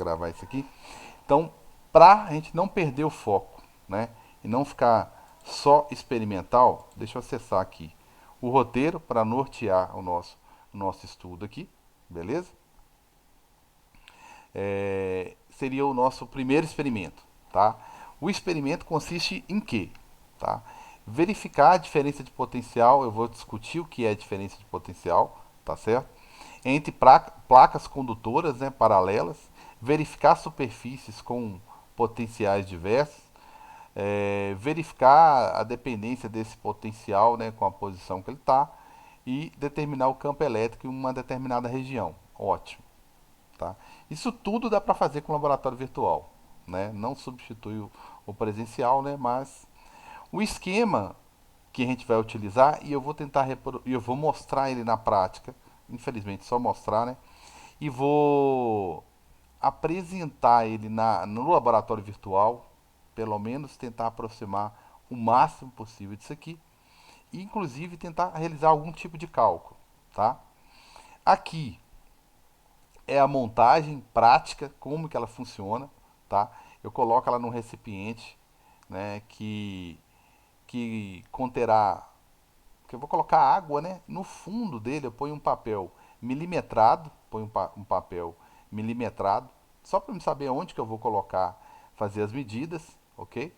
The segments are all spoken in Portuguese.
gravar isso aqui. Então, para a gente não perder o foco, né? E não ficar só experimental, deixa eu acessar aqui o roteiro para nortear o nosso estudo aqui, beleza? Seria o nosso primeiro experimento, tá? O experimento consiste em quê? Tá? Verificar a diferença de potencial, eu vou discutir o que é a diferença de potencial, tá certo? Entre placas condutoras, né, paralelas, verificar superfícies com potenciais diversos, verificar a dependência desse potencial, né, com a posição que ele está e determinar o campo elétrico em uma determinada região. Ótimo. Tá? Isso tudo dá para fazer com o laboratório virtual, né? Não substitui o presencial, né? Mas o esquema que a gente vai utilizar e eu vou tentar eu vou mostrar ele na prática, infelizmente só mostrar, né? E vou apresentar ele no laboratório virtual, pelo menos tentar aproximar o máximo possível disso aqui, e inclusive tentar realizar algum tipo de cálculo, tá? Aqui é a montagem prática, como que ela funciona, tá? Eu coloco ela num recipiente, né, que conterá, que eu vou colocar água, né? No fundo dele eu ponho um papel milimetrado, ponho um papel milimetrado, só para eu saber onde que eu vou colocar, fazer as medidas, ok?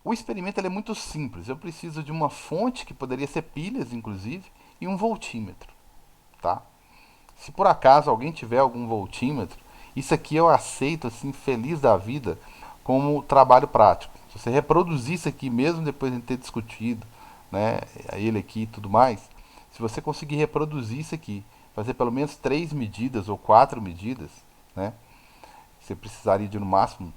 O experimento é muito simples. Eu preciso de uma fonte que poderia ser pilhas, inclusive, e um voltímetro, tá? Se por acaso alguém tiver algum voltímetro, isso aqui eu aceito assim, feliz da vida, como trabalho prático. Se você reproduzir isso aqui mesmo depois de ter discutido, né, ele aqui e tudo mais, se você conseguir reproduzir isso aqui, fazer pelo menos 3 medidas ou 4 medidas, né, você precisaria de no máximo.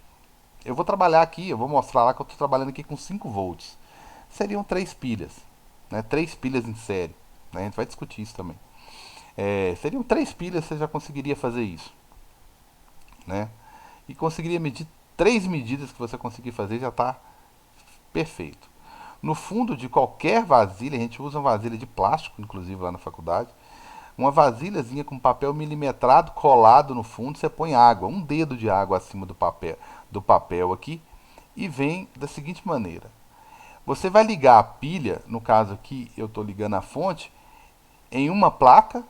Eu vou trabalhar aqui, eu vou mostrar lá que eu estou trabalhando aqui com 5 volts. Seriam 3 pilhas, né, 3 pilhas em série. Né, a gente vai discutir isso também. Seriam 3 pilhas, você já conseguiria fazer isso, né? E conseguiria medir 3 medidas que você conseguir fazer já está perfeito. No fundo de qualquer vasilha, a gente usa uma vasilha de plástico, inclusive lá na faculdade, uma vasilhazinha com papel milimetrado colado no fundo, você põe água, um dedo de água acima do papel aqui, e vem da seguinte maneira. Você vai ligar a pilha, no caso aqui eu estou ligando a fonte, em uma placa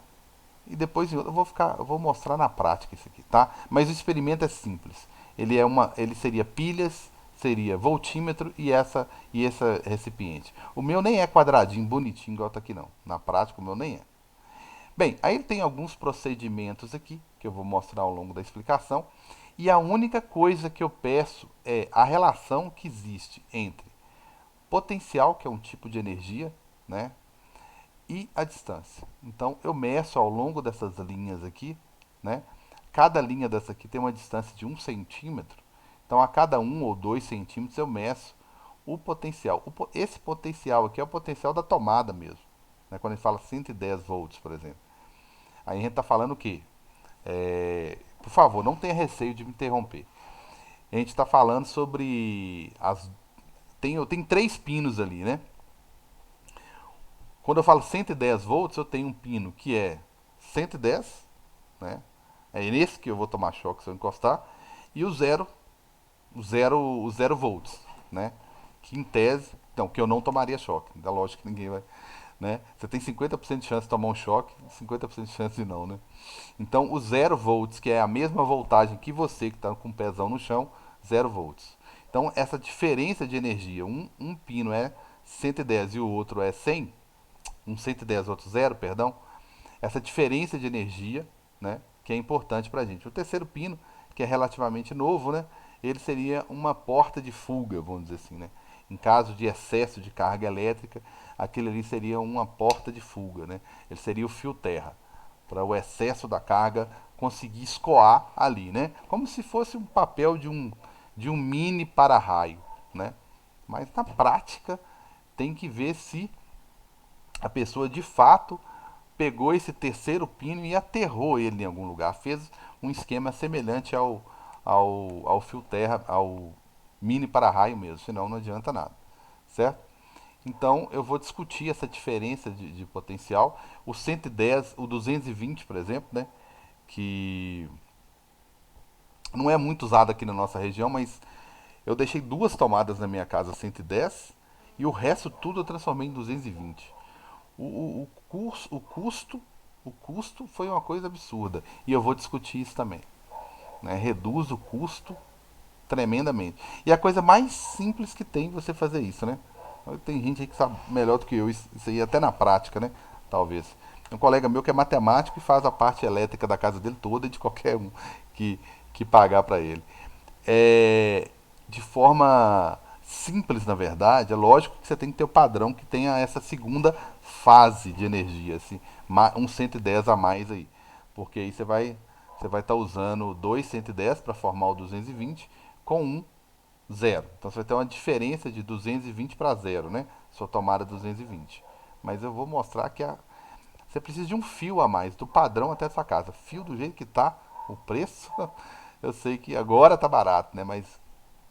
e depois eu vou mostrar na prática isso aqui, tá? Mas o experimento é simples. Ele seria pilhas, seria voltímetro e essa recipiente. O meu nem é quadradinho, bonitinho igual tá aqui não. Na prática o meu nem é. Bem, aí tem alguns procedimentos aqui que eu vou mostrar ao longo da explicação. E a única coisa que eu peço é a relação que existe entre potencial, que é um tipo de energia, né, e a distância. Então eu meço ao longo dessas linhas aqui, né? Cada linha dessa aqui tem uma distância de 1 centímetro. Então a cada 1 ou 2 centímetros eu meço o potencial. Esse potencial aqui é o potencial da tomada mesmo. Né? Quando a gente fala 110 volts, por exemplo. Aí a gente está falando o quê? Por favor, não tenha receio de me interromper. A gente está falando sobre tem 3 pinos ali, né? Quando eu falo 110 volts, eu tenho um pino que é 110, né? É nesse que eu vou tomar choque se eu encostar. E o zero volts, né? Que em tese, então, que eu não tomaria choque. É lógico que ninguém vai, né? Você tem 50% de chance de tomar um choque, 50% de chance de não, né? Então, o zero volts, que é a mesma voltagem que você que está com o pezão no chão, zero volts. Então, essa diferença de energia, um pino é 110 e o outro é 100, um 110 outro zero, perdão, essa diferença de energia, né, que é importante para a gente. O terceiro pino, que é relativamente novo, né, ele seria uma porta de fuga, vamos dizer assim, né. Em caso de excesso de carga elétrica, aquele ali seria uma porta de fuga, né. Ele seria o fio terra, para o excesso da carga conseguir escoar ali, né, como se fosse um papel de um mini para-raio, né. Mas na prática tem que ver se a pessoa de fato pegou esse terceiro pino e aterrou ele em algum lugar. Fez um esquema semelhante ao fio terra, ao mini para-raio mesmo, senão não adianta nada, certo? Então eu vou discutir essa diferença de potencial. O 110, o 220, por exemplo, né, que Não é muito usado aqui na nossa região, mas eu deixei duas tomadas na minha casa 110 e o resto tudo eu transformei em 220. O custo foi uma coisa absurda. E eu vou discutir isso também. Né? Reduz o custo tremendamente. E a coisa mais simples que tem você fazer isso, né? Tem gente aí que sabe melhor do que eu, isso aí até na prática, né? Talvez. Um colega meu que é matemático e faz a parte elétrica da casa dele toda e de qualquer um que, que pagar para ele. É, de forma simples, na verdade, é lógico que você tem que ter o padrão que tenha essa segunda fase de energia, assim, um 110 a mais aí. Porque aí você vai estar usando dois 110 para formar o 220 com um zero. Então você vai ter uma diferença de 220 para zero, né? Sua tomada 220. Mas eu vou mostrar que você precisa de um fio a mais, do padrão até a sua casa. Fio do jeito que tá, o preço, eu sei que agora tá barato, né? Mas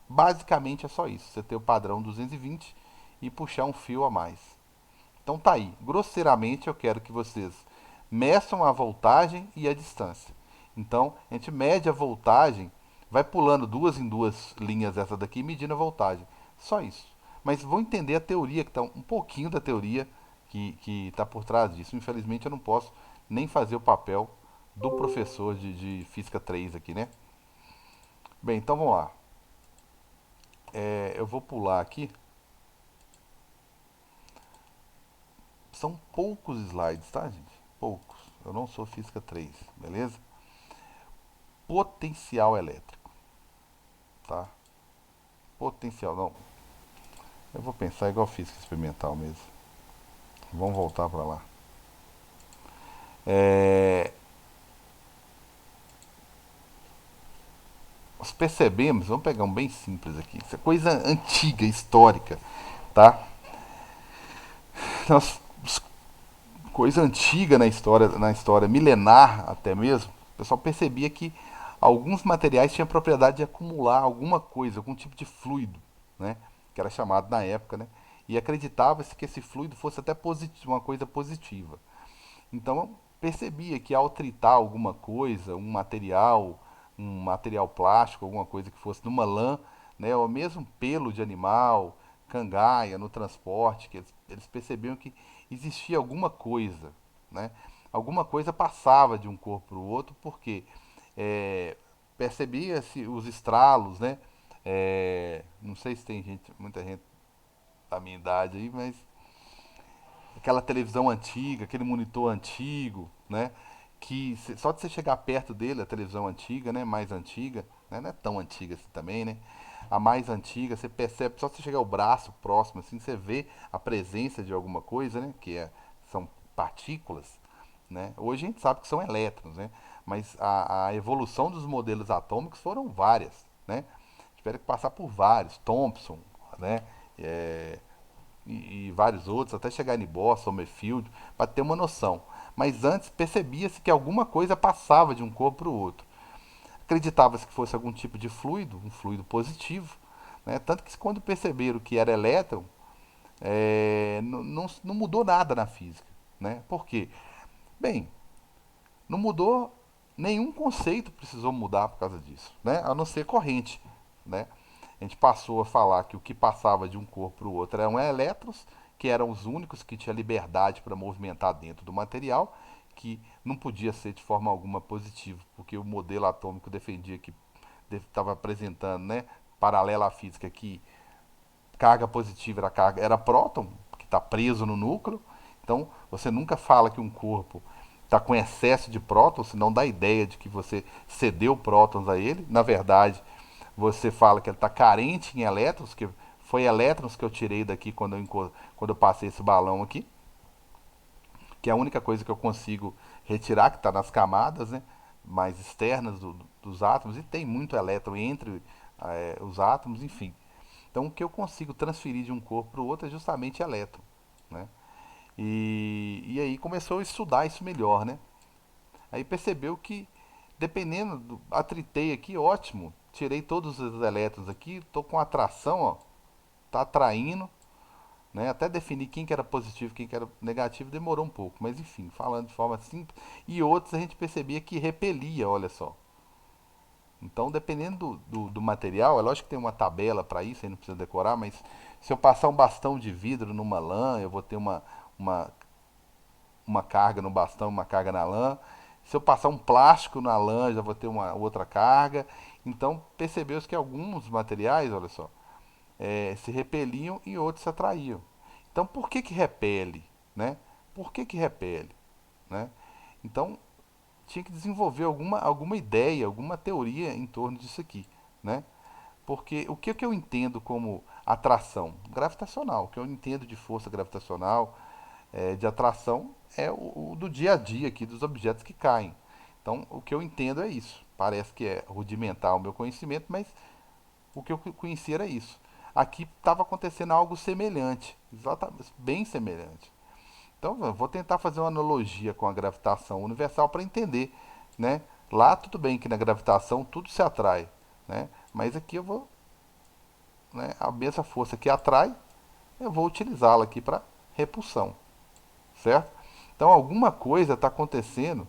basicamente é só isso. Você ter o padrão 220 e puxar um fio a mais. Então tá aí. Grosseiramente eu quero que vocês meçam a voltagem e a distância. Então a gente mede a voltagem, vai pulando duas em duas linhas essa daqui, medindo a voltagem. Só isso. Mas vou entender a teoria, que tá um pouquinho da teoria que está por trás disso. Infelizmente eu não posso nem fazer o papel do professor de Física 3 aqui, né? Bem, então vamos lá. Eu vou pular aqui. São poucos slides, tá, gente? Poucos. Eu não sou Física 3, beleza? Potencial elétrico, tá? Potencial, não. Eu vou pensar igual física experimental mesmo. Vamos voltar para lá. É, nós percebemos, vamos pegar um bem simples aqui. Isso é coisa antiga, histórica, tá? Nós, coisa antiga na história milenar até mesmo. O pessoal percebia que alguns materiais tinham propriedade de acumular alguma coisa, algum tipo de fluido, né? Que era chamado na época, né? E acreditava-se que esse fluido fosse até uma coisa positiva. Então eu percebia que ao tritar alguma coisa, um material plástico, alguma coisa que fosse numa lã, né, ou mesmo pelo de animal, cangaia no transporte, que eles percebiam que existia alguma coisa, né? Alguma coisa passava de um corpo para o outro, porque é, percebia-se os estralos, né? Não sei se tem gente, muita gente da minha idade aí, mas aquela televisão antiga, aquele monitor antigo, né? Que só de você chegar perto dele, a televisão antiga, né? Mais antiga, né? Não é tão antiga assim também, né? A mais antiga, você percebe, só você chegar o braço próximo, assim, você vê a presença de alguma coisa, né? São partículas, né? Hoje a gente sabe que são elétrons, né? Mas a evolução dos modelos atômicos foram várias, né? Tiveram que passar por vários, Thomson, né? É, e vários outros, até chegar em Boston, Summerfield, para ter uma noção. Mas antes percebia-se que alguma coisa passava de um corpo para o outro. Acreditava-se que fosse algum tipo de fluido, um fluido positivo, né? Tanto que quando perceberam que era elétron, não mudou nada na física. Né? Por quê? Bem, não mudou, nenhum conceito precisou mudar por causa disso, né? A não ser corrente. Né? A gente passou a falar que o que passava de um corpo para o outro eram elétrons, que eram os únicos que tinham liberdade para movimentar dentro do material, que não podia ser de forma alguma positivo, porque o modelo atômico defendia que estava apresentando, né, paralela à física, que carga positiva era próton, que está preso no núcleo. Então, você nunca fala que um corpo está com excesso de prótons, senão dá a ideia de que você cedeu prótons a ele. Na verdade, você fala que ele está carente em elétrons, que foi elétrons que eu tirei daqui quando eu passei esse balão aqui, que é a única coisa que eu consigo retirar, que está nas camadas, né, mais externas dos átomos, e tem muito elétron entre os átomos, enfim. Então, o que eu consigo transferir de um corpo para o outro é justamente elétron. Né? E aí começou a estudar isso melhor. Né? Aí percebeu que, dependendo atritei aqui, ótimo. Tirei todos os elétrons aqui, estou com atração, ó, tá atraindo. Né? Até definir quem que era positivo e quem que era negativo demorou um pouco. Mas enfim, falando de forma simples. E outros a gente percebia que repelia, olha só. Então, dependendo do material, é lógico que tem uma tabela para isso, aí não precisa decorar, mas se eu passar um bastão de vidro numa lã, eu vou ter uma, uma carga no bastão, uma carga na lã. Se eu passar um plástico na lã, já vou ter uma outra carga. Então, percebeu-se que alguns materiais, olha só, se repeliam e outros se atraíam. Então, por que que repele, né? Por que que repele, né? Então, tinha que desenvolver alguma ideia, alguma teoria em torno disso aqui, né? Porque o que eu entendo como atração gravitacional, o que eu entendo de força gravitacional, de atração, é o do dia a dia aqui, dos objetos que caem. Então, o que eu entendo é isso. Parece que é rudimentar o meu conhecimento, mas o que eu conhecia era isso. Aqui estava acontecendo algo semelhante, exatamente, bem semelhante. Então, eu vou tentar fazer uma analogia com a gravitação universal para entender, né? Lá tudo bem que na gravitação tudo se atrai, né? Mas aqui eu vou, né, a mesma força que atrai, eu vou utilizá-la aqui para repulsão, certo? Então, alguma coisa está acontecendo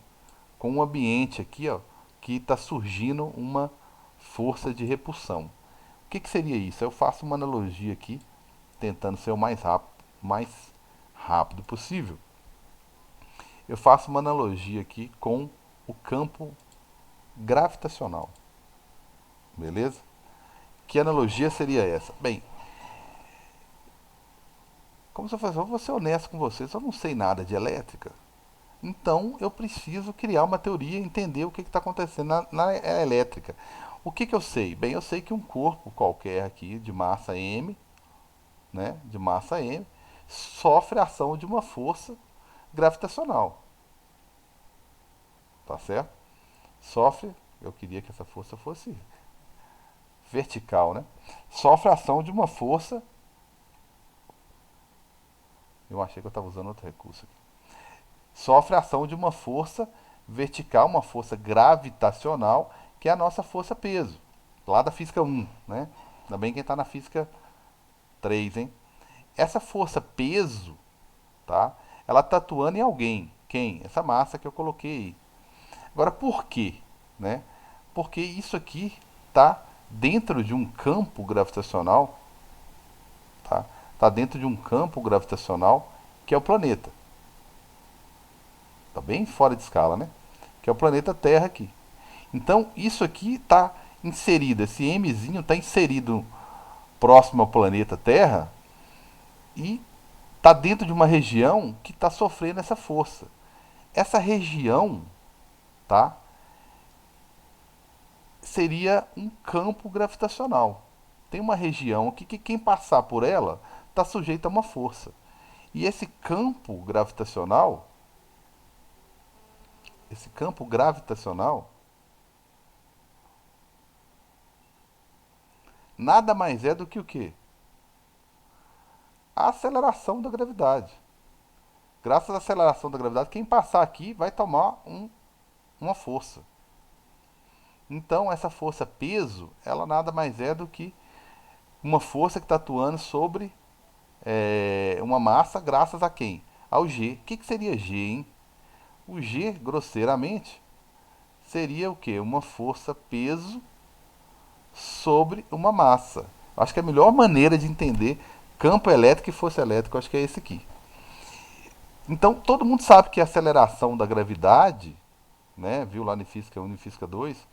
com o ambiente aqui, ó, que está surgindo uma força de repulsão. O que seria isso? Eu faço uma analogia aqui, tentando ser o mais rápido possível. Eu faço uma analogia aqui com o campo gravitacional, beleza? Que analogia seria essa? Bem, como se eu fosse, eu vou ser honesto com vocês, eu não sei nada de elétrica, então eu preciso criar uma teoria e entender o que está acontecendo na elétrica. O que eu sei? Bem, eu sei que um corpo qualquer aqui de massa m, né, de massa m, sofre a ação de uma força gravitacional, tá certo? Sofre, eu queria que essa força fosse vertical, né? Sofre a ação de uma força. Eu achei que eu estava usando outro recurso aqui. Sofre a ação de uma força vertical, uma força gravitacional, que é a nossa força peso, lá da física 1, né? Ainda bem quem está na física 3, hein? Essa força peso, tá? Ela está atuando em alguém. Quem? Essa massa que eu coloquei aí. Agora, por quê? Né? Porque isso aqui está dentro de um campo gravitacional, tá? Está dentro de um campo gravitacional que é o planeta. Está bem fora de escala, né? Que é o planeta Terra aqui. Então, isso aqui está inserido, esse Mzinho está inserido próximo ao planeta Terra e está dentro de uma região que está sofrendo essa força. Essa região, tá? Seria um campo gravitacional. Tem uma região aqui que quem passar por ela está sujeito a uma força. E esse campo gravitacional, nada mais é do que o quê? A aceleração da gravidade. Graças à aceleração da gravidade, quem passar aqui vai tomar uma força. Então, essa força peso, ela nada mais é do que uma força que está atuando sobre uma massa graças a quem? Ao G. O que seria G, hein? O G, grosseiramente, seria o quê? Uma força peso sobre uma massa. Acho que a melhor maneira de entender campo elétrico e força elétrica, acho que é esse aqui. Então, todo mundo sabe que a aceleração da gravidade, né, viu lá no Física 1 e Física 2,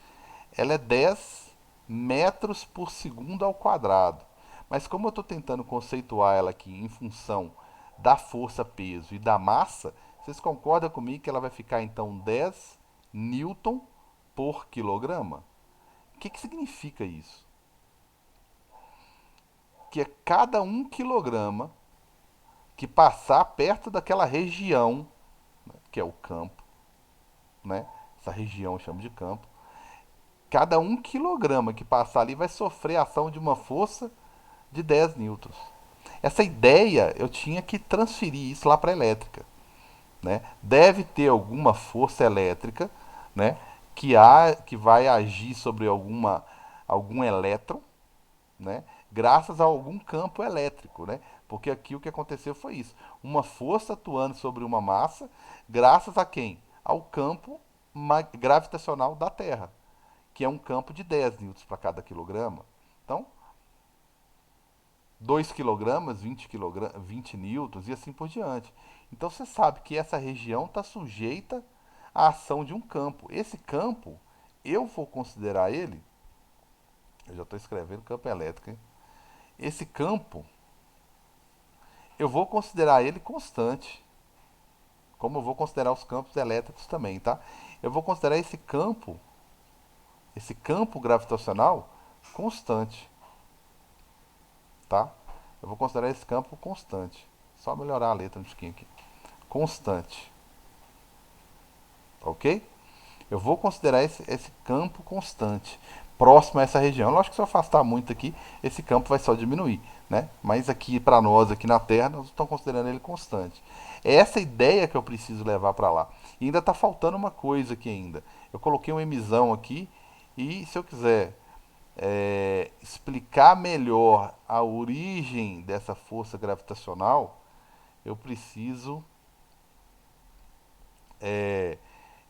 ela é 10 metros por segundo ao quadrado. Mas como eu estou tentando conceituar ela aqui em função da força, peso e da massa, vocês concordam comigo que ela vai ficar então 10 newton por quilograma? O que significa isso? Que é cada 1 quilograma que passar perto daquela região, né, que é o campo, né? Essa região eu chamo de campo. Cada 1 quilograma que passar ali vai sofrer a ação de uma força de 10 newtons. Essa ideia eu tinha que transferir isso lá para a elétrica, né? Deve ter alguma força elétrica, né, que vai agir sobre algum elétron, né, graças a algum campo elétrico, né? Porque aqui o que aconteceu foi isso, uma força atuando sobre uma massa, graças a quem? Ao campo gravitacional da Terra, que é um campo de 10 newtons para cada quilograma. Então, 2 quilogramas, 20 newtons e assim por diante. Então você sabe que essa região está sujeita à ação de um campo. Esse campo, eu vou considerar ele, eu já estou escrevendo campo elétrico, hein? Esse campo, eu vou considerar ele constante, como eu vou considerar os campos elétricos também, tá? Eu vou considerar esse campo gravitacional constante, tá? Eu vou considerar esse campo constante. Só melhorar a letra um pouquinho aqui. Constante, ok? Eu vou considerar esse campo constante, próximo a essa região. Lógico que se eu afastar muito aqui, esse campo vai só diminuir, né? Mas aqui, para nós, aqui na Terra, nós estamos considerando ele constante. É essa ideia que eu preciso levar para lá. E ainda está faltando uma coisa aqui ainda. Eu coloquei uma emissão aqui, e se eu quiser explicar melhor a origem dessa força gravitacional, eu preciso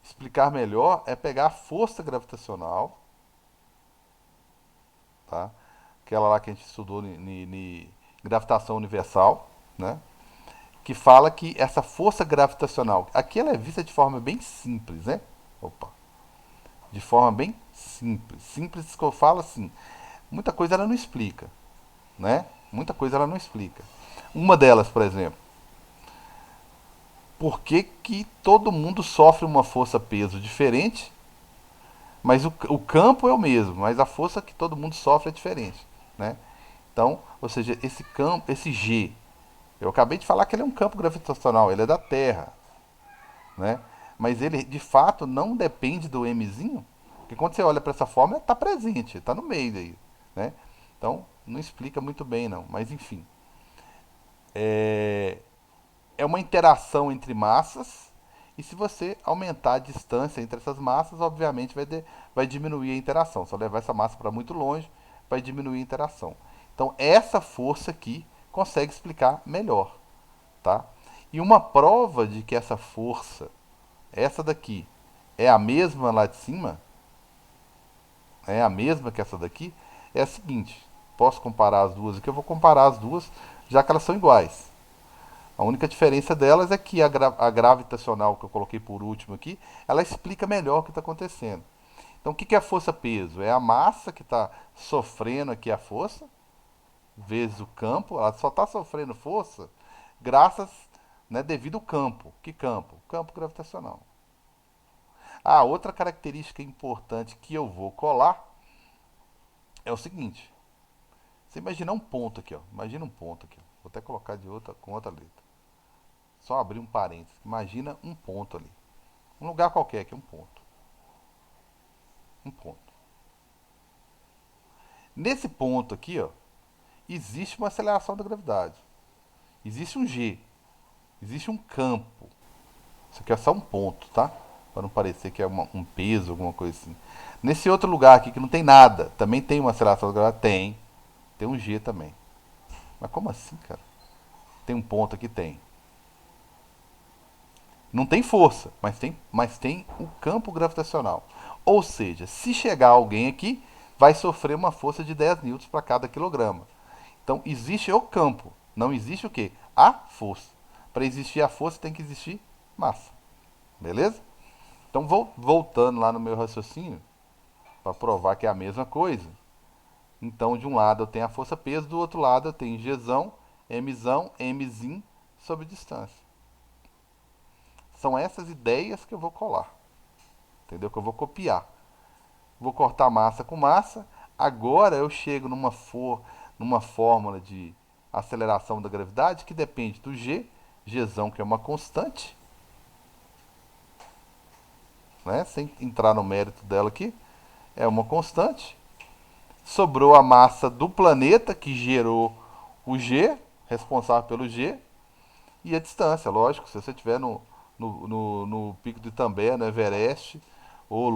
explicar melhor é pegar a força gravitacional, tá? Aquela lá que a gente estudou em gravitação universal, né? Que fala que essa força gravitacional, aqui ela é vista de forma bem simples, né? Opa, de forma bem simples. Simples que eu falo assim, muita coisa ela não explica, né? Muita coisa ela não explica. Uma delas, por exemplo, por que, que todo mundo sofre uma força-peso diferente, mas o campo é o mesmo, mas a força que todo mundo sofre é diferente, né? Então, ou seja, esse campo, esse G, eu acabei de falar que ele é um campo gravitacional, ele é da Terra, né? Mas ele de fato não depende do Mzinho, porque quando você olha para essa forma, está presente, está no meio aí, né? Então, não explica muito bem não, mas enfim. É uma interação entre massas, e se você aumentar a distância entre essas massas, obviamente vai diminuir a interação. Se eu levar essa massa para muito longe, vai diminuir a interação. Então, essa força aqui consegue explicar melhor, tá? E uma prova de que essa força, essa daqui, é a mesma lá de cima, é a mesma que essa daqui, é a seguinte. Posso comparar as duas aqui? Eu vou comparar as duas, já que elas são iguais. A única diferença delas é que a gravitacional que eu coloquei por último aqui, ela explica melhor o que está acontecendo. Então, o que é a força-peso? É a massa que está sofrendo aqui a força, vezes o campo. Ela só está sofrendo força graças, né, devido ao campo. Que campo? Campo gravitacional. Ah, outra característica importante que eu vou colar é o seguinte. Você imagina um ponto aqui, ó. Imagina um ponto aqui. Ó. Vou até colocar com outra letra. Só abrir um parênteses. Imagina um ponto ali. Um lugar qualquer aqui, um ponto. Um ponto. Nesse ponto aqui, ó, existe uma aceleração da gravidade. Existe um G. Existe um campo. Isso aqui é só um ponto, tá? Para não parecer que é um peso, alguma coisa assim. Nesse outro lugar aqui que não tem nada, também tem uma aceleração da gravidade? Tem. Tem um G também. Mas como assim, cara? Tem um ponto aqui? Tem. Não tem força, mas tem o campo gravitacional. Ou seja, se chegar alguém aqui, vai sofrer uma força de 10 newtons para cada quilograma. Então existe o campo, não existe o quê? A força. Para existir a força tem que existir massa. Beleza? Então voltando lá no meu raciocínio, para provar que é a mesma coisa. Então de um lado eu tenho a força peso, do outro lado eu tenho Gzão, Mzão, Mzin sobre distância. São essas ideias que eu vou colar. Entendeu? Que eu vou copiar. Vou cortar massa com massa. Agora eu chego numa fórmula de aceleração da gravidade que depende do G, Gzão que é uma constante, né? Sem entrar no mérito dela aqui, é uma constante. Sobrou a massa do planeta que gerou o G, responsável pelo G, e a distância, lógico, se você estiver no pico de Itambé, no Everest, ou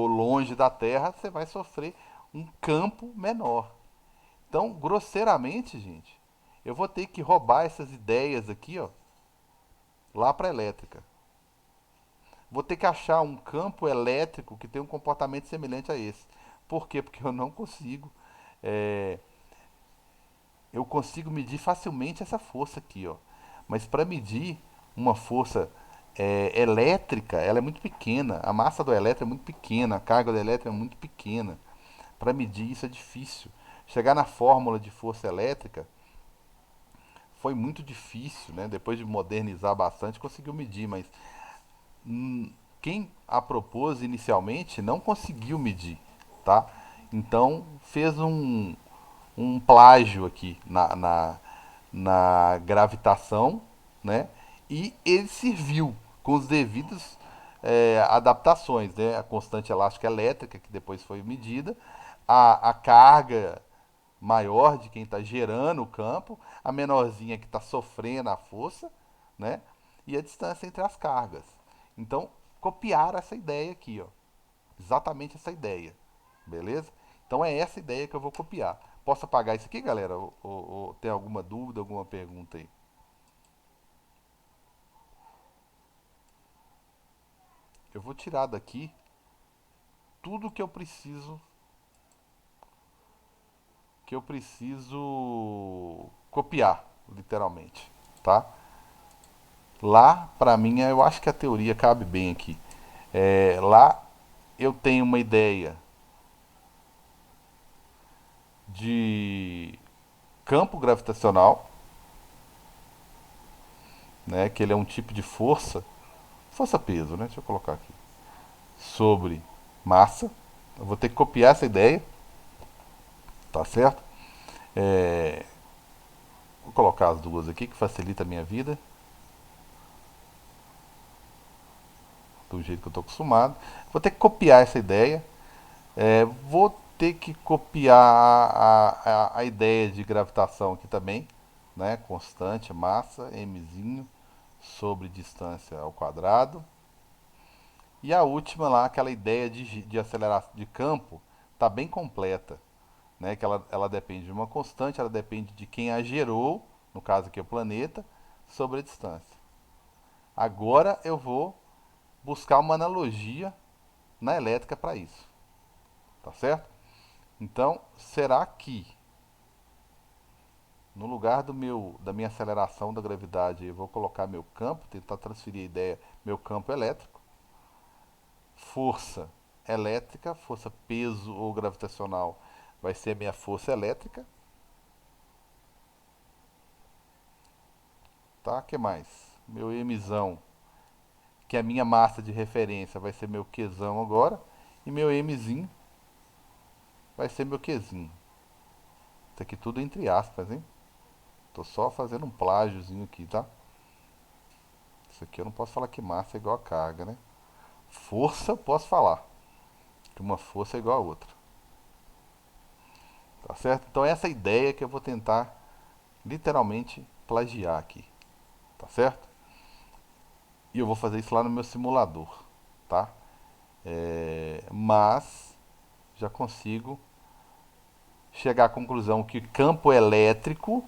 longe da Terra, você vai sofrer um campo menor. Então, grosseiramente, gente, eu vou ter que roubar essas ideias aqui, ó, lá para a elétrica. vou ter que achar um campo elétrico que tenha um comportamento semelhante a esse. Por quê? Porque eu não consigo. é, eu consigo medir facilmente essa força aqui, ó. Mas para medir uma força elétrica, ela é muito pequena. A massa do elétron é muito pequena, a carga do elétron é muito pequena. Para medir isso é difícil. Chegar na fórmula de força elétrica foi muito difícil, né? Depois de modernizar bastante, conseguiu medir, mas quem a propôs inicialmente não conseguiu medir, tá? Então fez um plágio aqui na gravitação, né? E ele serviu com os devidos adaptações, né? A constante elástica elétrica, que depois foi medida, a carga maior de quem está gerando o campo, a menorzinha que está sofrendo a força, né? E a distância entre as cargas. Então, copiaram essa ideia aqui, ó. Exatamente essa ideia. Beleza? Então é essa ideia que eu vou copiar. Posso apagar isso aqui, galera? Ou tem alguma dúvida, alguma pergunta aí? Eu vou tirar daqui tudo que eu preciso copiar, literalmente, tá? Lá, pra mim, eu acho que a teoria cabe bem aqui. Lá eu tenho uma ideia de campo gravitacional, né? Que ele é um tipo de força-peso, né? Deixa eu colocar aqui. Sobre massa. Eu vou ter que copiar essa ideia, tá certo? É, vou colocar as duas aqui que facilita a minha vida, do jeito que eu estou acostumado. Vou ter que copiar essa ideia. Vou ter que copiar a ideia de gravitação aqui também, né? Constante, massa, mzinho sobre distância ao quadrado. E a última lá, aquela ideia de aceleração de campo, tá bem completa, né? Que ela depende de uma constante, ela depende de quem a gerou, no caso aqui é o planeta, sobre a distância. Agora eu vou buscar uma analogia na elétrica para isso, tá certo? Então, será que no lugar da minha aceleração da gravidade, eu vou colocar meu campo, tentar transferir a ideia, meu campo elétrico, força elétrica, força peso ou gravitacional vai ser a minha força elétrica, tá? Que mais? Meu mzão, que é a minha massa de referência, vai ser meu Qzão agora, e meu mzinho vai ser meu Qzinho. Isso aqui tudo entre aspas, hein? Tô só fazendo um plágiozinho aqui, tá? Isso aqui eu não posso falar que massa é igual a carga, né? Força eu posso falar, que uma força é igual a outra. Tá certo? Então essa é a ideia que eu vou tentar literalmente plagiar aqui. Tá certo? E eu vou fazer isso lá no meu simulador, tá? Mas já consigo chegar à conclusão que campo elétrico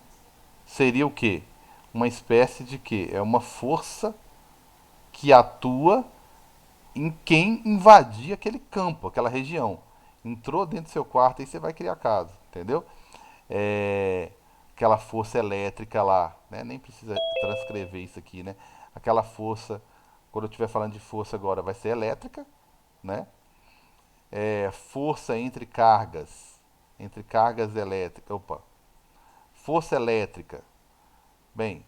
seria o quê? Uma espécie de quê? É uma força que atua em quem invadir aquele campo, aquela região. Entrou dentro do seu quarto, aí você vai criar casa, entendeu? Aquela força elétrica lá, né? Nem precisa transcrever isso aqui, né? Aquela força, quando eu estiver falando de força agora, vai ser elétrica, né? Força entre cargas elétricas, opa, força elétrica. Bem,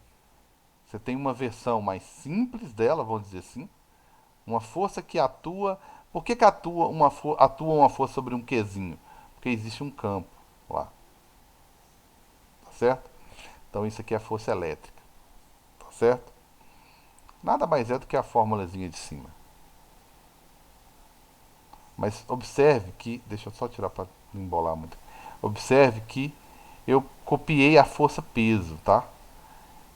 você tem uma versão mais simples dela, vamos dizer assim, uma força que atua. Por que atua uma força sobre um Qzinho? Porque existe um campo lá, tá certo? Então isso aqui é a força elétrica, tá certo? Nada mais é do que a formulazinha de cima. Mas observe que, deixa eu só tirar para não embolar muito. Observe que eu copiei a força peso, tá?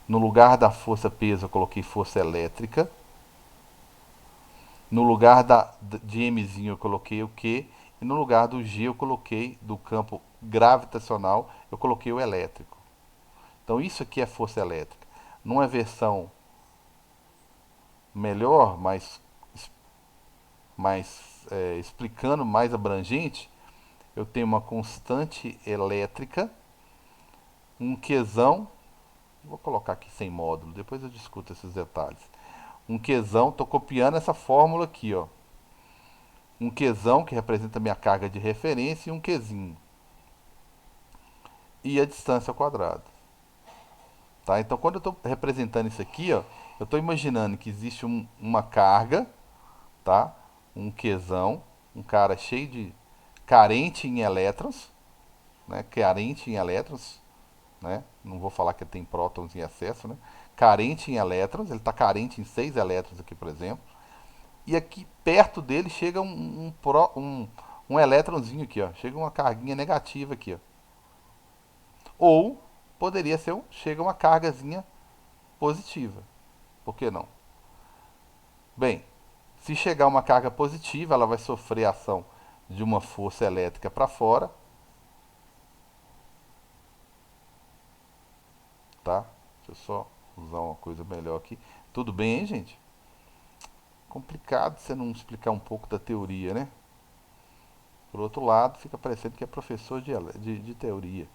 No lugar da força peso eu coloquei força elétrica. No lugar de Mzinho eu coloquei o Q. E no lugar do G eu coloquei, do campo gravitacional, eu coloquei o elétrico. Então isso aqui é força elétrica. Numa versão melhor, mais mais explicando mais abrangente, eu tenho uma constante elétrica, um Qzão, vou colocar aqui sem módulo, depois eu discuto esses detalhes. Um Qzão, estou copiando essa fórmula aqui, ó. Um Qzão, que representa a minha carga de referência, e um Qzinho. E a distância ao quadrado. Tá? Então, quando eu estou representando isso aqui, ó, eu estou imaginando que existe uma carga, tá? Um Qzão, um cara cheio de carente em elétrons, né? Carente em elétrons, né? Não vou falar que ele tem prótons em excesso, né? Carente em elétrons, ele está carente em 6 elétrons aqui, por exemplo. E aqui perto dele chega um elétronzinho aqui, ó. Chega uma carguinha negativa aqui, ó. Ou poderia ser chega uma cargazinha positiva. Por que não? Bem, se chegar uma carga positiva, ela vai sofrer a ação de uma força elétrica para fora, tá? Deixa eu só usar uma coisa melhor aqui. Tudo bem, hein, gente? Complicado você não explicar um pouco da teoria, né? Por outro lado, fica parecendo que é professor de teoria.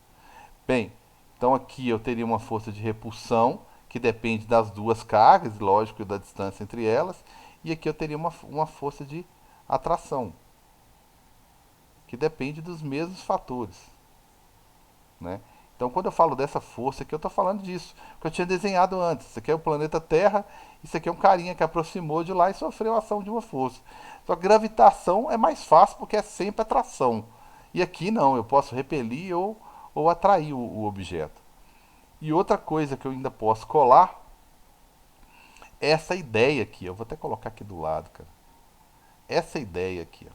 Bem, então aqui eu teria uma força de repulsão, que depende das duas cargas, lógico, e da distância entre elas. E aqui eu teria uma força de atração, que depende dos mesmos fatores, né? Então, quando eu falo dessa força aqui, eu estou falando disso, que eu tinha desenhado antes. Isso aqui é o planeta Terra, isso aqui é um carinha que aproximou de lá e sofreu a ação de uma força. Só que gravitação é mais fácil porque é sempre atração. E aqui não, eu posso repelir ou atrair o objeto. E outra coisa que eu ainda posso colar é essa ideia aqui. Eu vou até colocar aqui do lado, cara. Essa ideia aqui, ó.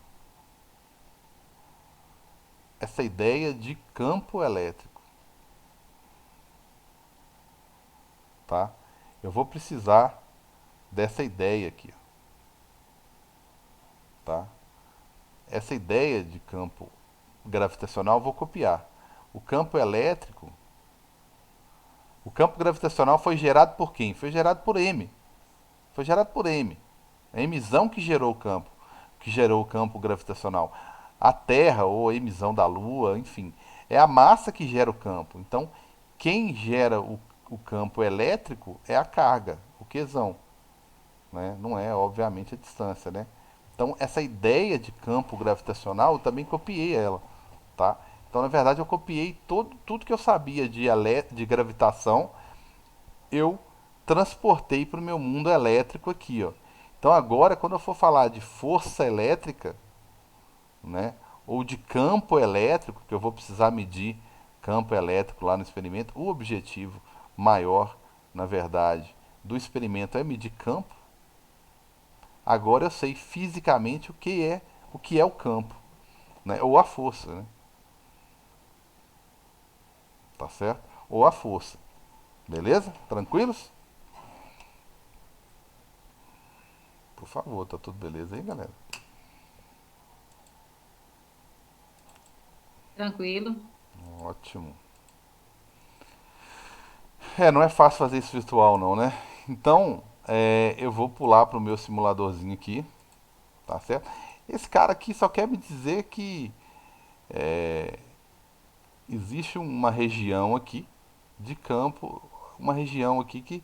Essa ideia de campo elétrico, tá? Eu vou precisar dessa ideia aqui, ó, tá? Essa ideia de campo gravitacional eu vou copiar. O campo elétrico, o campo gravitacional foi gerado por quem? Foi gerado por M. Foi gerado por M. É a Mzão que gerou o campo gravitacional. A Terra ou a emissão da Lua, enfim, é a massa que gera o campo. Então, quem gera o campo elétrico é a carga, o Qzão, né? Não é, obviamente, a distância, né? Então, essa ideia de campo gravitacional, eu também copiei ela, tá? Então, na verdade, eu copiei tudo que eu sabia de gravitação, eu transportei para o meu mundo elétrico aqui, ó. Então, agora, quando eu for falar de força elétrica, né, ou de campo elétrico, que eu vou precisar medir campo elétrico lá no experimento, o objetivo maior, na verdade, do experimento é medir campo. Agora eu sei fisicamente o que é o campo, né? Ou a força, né? Tá certo? Ou a força. Beleza? Tranquilos? Por favor, tá tudo beleza aí, galera? Tranquilo. Ótimo. Não é fácil fazer isso virtual não, né? Então, eu vou pular pro meu simuladorzinho aqui, tá certo? Esse cara aqui só quer me dizer que existe uma região aqui de campo, uma região aqui que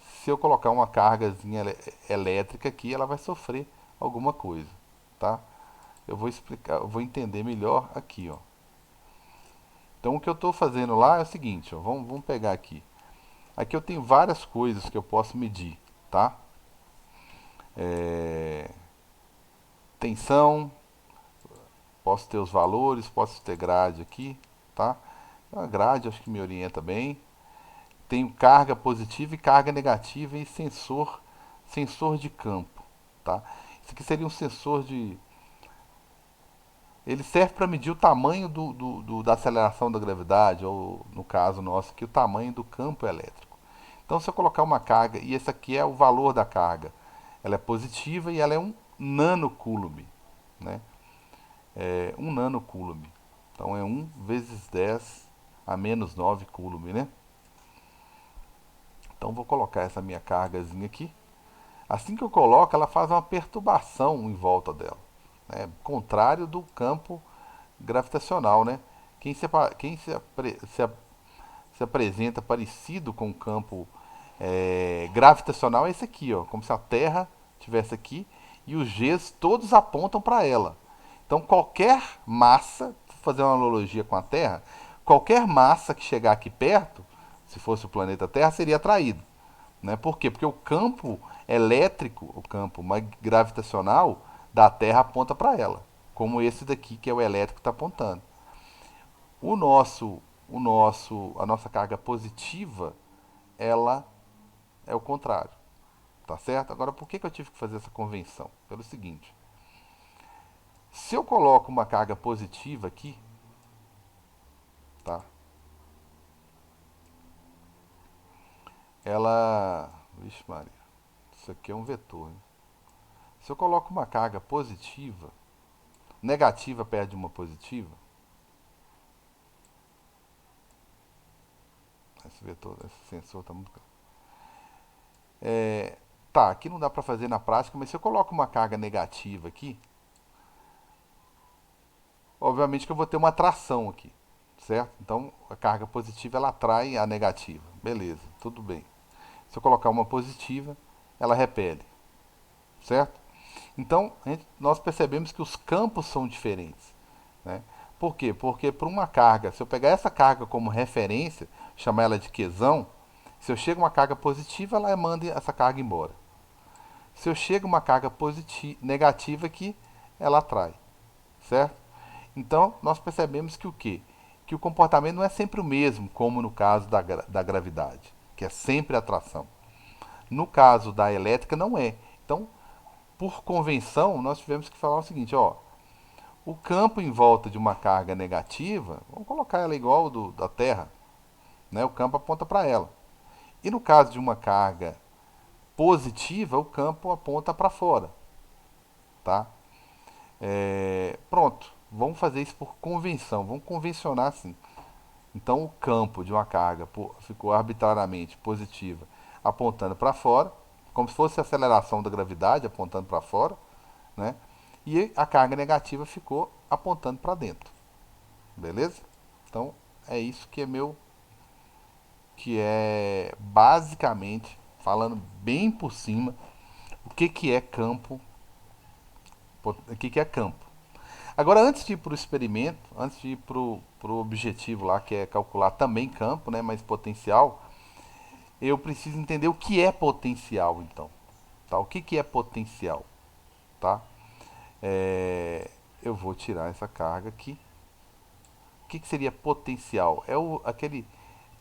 se eu colocar uma cargazinha elétrica aqui, ela vai sofrer alguma coisa, tá? Eu vou explicar, eu vou entender melhor aqui, ó. Então o que eu estou fazendo lá é o seguinte, ó, vamos pegar aqui. Aqui eu tenho várias coisas que eu posso medir, tá? É, tensão, posso ter os valores, posso ter grade aqui, tá? A grade acho que me orienta bem. Tenho carga positiva e carga negativa e sensor de campo, tá? Isso aqui seria um sensor de. Ele serve para medir o tamanho da aceleração da gravidade, ou no caso nosso aqui, o tamanho do campo elétrico. Então, se eu colocar uma carga, e esse aqui é o valor da carga, ela é positiva e ela é um nanocoulomb, né? É 1 nanocoulomb. Então, é 1 × 10⁻⁹ coulomb, né? Então, vou colocar essa minha cargazinha aqui. Assim que eu coloco, ela faz uma perturbação em volta dela, né? Contrário do campo gravitacional, né? Quem se apresenta parecido com o campo gravitacional é esse aqui, ó, como se a Terra tivesse aqui e os Gs todos apontam para ela. Então qualquer massa, vou fazer uma analogia com a Terra, qualquer massa que chegar aqui perto, se fosse o planeta Terra, seria atraído. Né? Por quê? Porque o campo elétrico, o campo gravitacional da Terra aponta para ela, como esse daqui que é o elétrico que está apontando. A nossa carga positiva, ela é o contrário, tá certo? Agora, por que eu tive que fazer essa convenção? Pelo seguinte: se eu coloco uma carga positiva aqui, tá? Ela, vixe Maria, isso aqui é um vetor, né? Se eu coloco uma carga positiva, negativa perto de uma positiva, esse vetor, esse sensor está muito. Tá, aqui não dá para fazer na prática, mas se eu coloco uma carga negativa aqui, obviamente que eu vou ter uma atração aqui, certo? Então a carga positiva ela atrai a negativa, beleza, tudo bem. Se eu colocar uma positiva, ela repele, certo? Então nós percebemos que os campos são diferentes, né? Por quê? Porque para uma carga, se eu pegar essa carga como referência, chamar ela de quesão, se eu chego uma carga positiva, ela manda essa carga embora. Se eu chego uma carga positiva, negativa aqui, ela atrai, certo? Então, nós percebemos que o quê? Que o comportamento não é sempre o mesmo, como no caso da gravidade, que é sempre atração. No caso da elétrica, não é. Então, por convenção, nós tivemos que falar o seguinte, ó, o campo em volta de uma carga negativa, vamos colocar ela igual da Terra, né? O campo aponta para ela. E no caso de uma carga positiva, o campo aponta para fora, tá? Pronto, vamos fazer isso por convenção, vamos convencionar assim. Então o campo de uma carga ficou arbitrariamente positiva, apontando para fora, como se fosse a aceleração da gravidade apontando para fora, né? E a carga negativa ficou apontando para dentro, beleza? Então é isso que é basicamente falando bem por cima o que é campo, o que é campo. Agora, antes de ir para o experimento, antes de ir para o objetivo lá, que é calcular também campo, né, mas potencial, eu preciso entender o que é potencial, então. Tá? O que é potencial? Tá? Eu vou tirar essa carga aqui. O que seria potencial? Aquele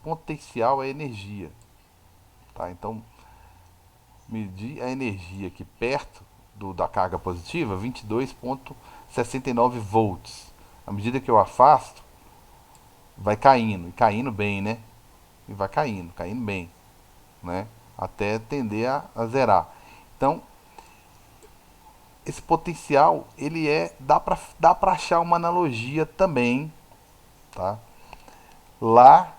potencial é energia. Tá? Então, medir a energia aqui perto da carga positiva, 22,69 volts. À medida que eu afasto, vai caindo, e caindo bem, né? E vai caindo, caindo bem, né? Até tender a zerar. Então, esse potencial, ele dá para achar uma analogia também, tá? Lá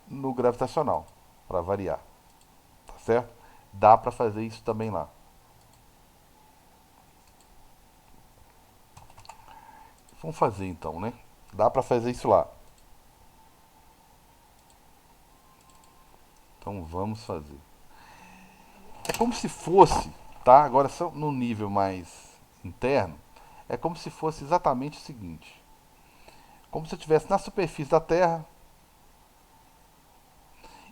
no gravitacional, para variar, tá certo? Dá para fazer isso também lá. Vamos fazer então, né? Dá para fazer isso lá. Então vamos fazer. É como se fosse, tá? Agora só no nível mais interno, é como se fosse exatamente o seguinte: como se eu estivesse na superfície da Terra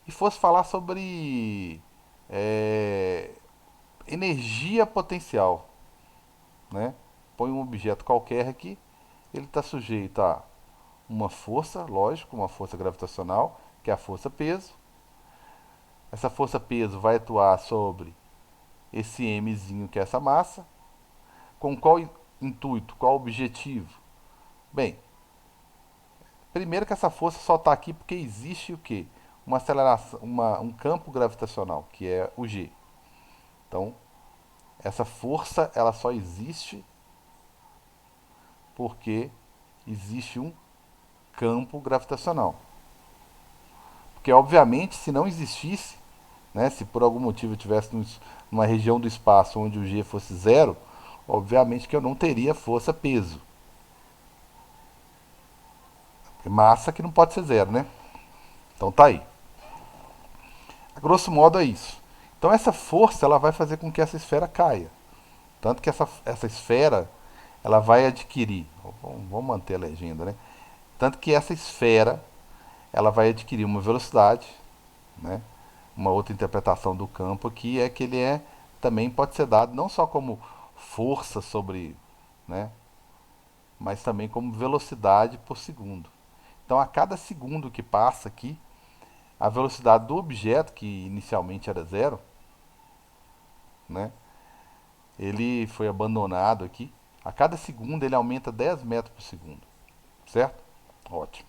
e fosse falar sobre é, energia potencial, né? Põe um objeto qualquer aqui, ele está sujeito a uma força, lógico, uma força gravitacional, que é a força peso. Essa força peso vai atuar sobre esse mzinho que é essa massa. Com qual intuito, qual objetivo? Bem, primeiro que essa força só está aqui porque existe o quê? Uma aceleração, um campo gravitacional, que é o G. Então, essa força ela só existe porque existe um campo gravitacional. Porque, obviamente, se não existisse, né? Se por algum motivo eu estivesse numa região do espaço onde o G fosse zero, obviamente que eu não teria força-peso. Massa que não pode ser zero, né? Então tá aí. A grosso modo é isso. Então essa força ela vai fazer com que essa esfera caia. Tanto que essa esfera ela vai adquirir, vamos manter a legenda, né? Tanto que essa esfera ela vai adquirir uma velocidade, né? Uma outra interpretação do campo aqui é que ele também pode ser dado não só como força sobre, né? Mas também como velocidade por segundo. Então a cada segundo que passa aqui, a velocidade do objeto, que inicialmente era zero, né? Ele foi abandonado aqui. A cada segundo ele aumenta 10 metros por segundo. Certo? Ótimo.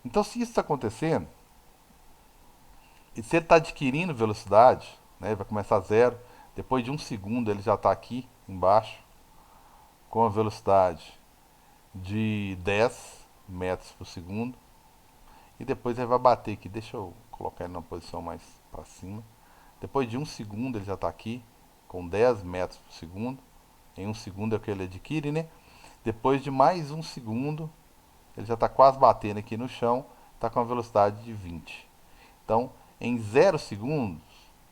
Então, se isso está acontecendo, e se ele está adquirindo velocidade, né, vai começar a zero, depois de um segundo ele já está aqui embaixo, com a velocidade de 10 metros por segundo, e depois ele vai bater aqui. Deixa eu colocar ele numa posição mais para cima. Depois de um segundo ele já está aqui, com 10 metros por segundo. Em um segundo é o que ele adquire, né? Depois de mais um segundo, ele já está quase batendo aqui no chão, está com a velocidade de 20. Então, em 0 segundos,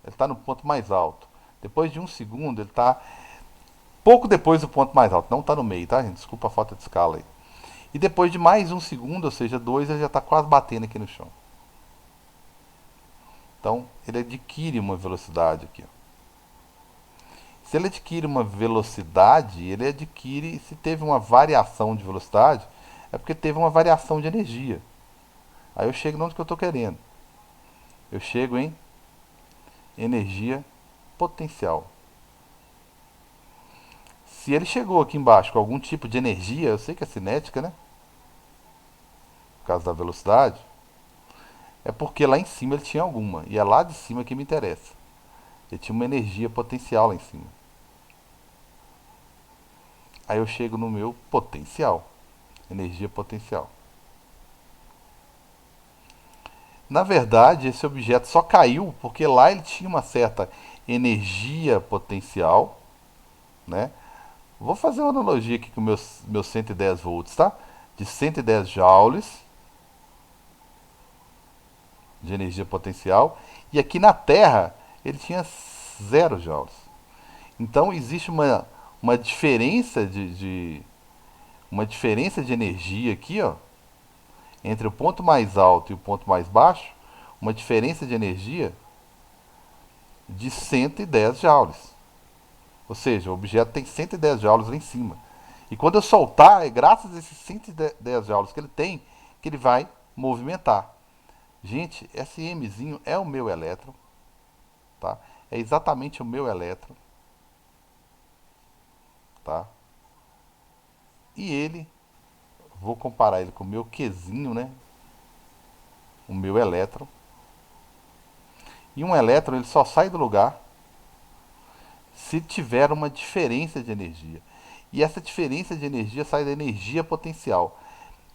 ele está no ponto mais alto. Depois de um segundo, ele está pouco depois do ponto mais alto. Não está no meio, tá, gente? Desculpa a falta de escala aí. E depois de mais um segundo, ou seja, 2, ele já está quase batendo aqui no chão. Então, ele adquire uma velocidade aqui. Ó. Se ele adquire uma velocidade, ele adquire, se teve uma variação de velocidade, é porque teve uma variação de energia. Aí eu chego onde que eu estou querendo. Eu chego em energia potencial. Se ele chegou aqui embaixo com algum tipo de energia, eu sei que é cinética, né? Por causa da velocidade, é porque lá em cima ele tinha alguma. E é lá de cima que me interessa. Ele tinha uma energia potencial lá em cima. Aí eu chego no meu potencial. Energia potencial. Na verdade, esse objeto só caiu porque lá ele tinha uma certa energia potencial, né? Vou fazer uma analogia aqui com meus 110 volts, tá? De 110 joules de energia potencial. E aqui na Terra ele tinha 0 joules. Então existe uma diferença uma diferença de energia aqui, ó, entre o ponto mais alto e o ponto mais baixo, uma diferença de energia de 110 joules. Ou seja, o objeto tem 110 joules lá em cima. E quando eu soltar, é graças a esses 110 joules que ele tem, que ele vai movimentar. Gente, esse Mzinho é o meu elétron, tá? É exatamente o meu elétron, tá? E ele, vou comparar ele com o meu Qzinho, né? O meu elétron. E um elétron ele só sai do lugar se tiver uma diferença de energia. E essa diferença de energia sai da energia potencial.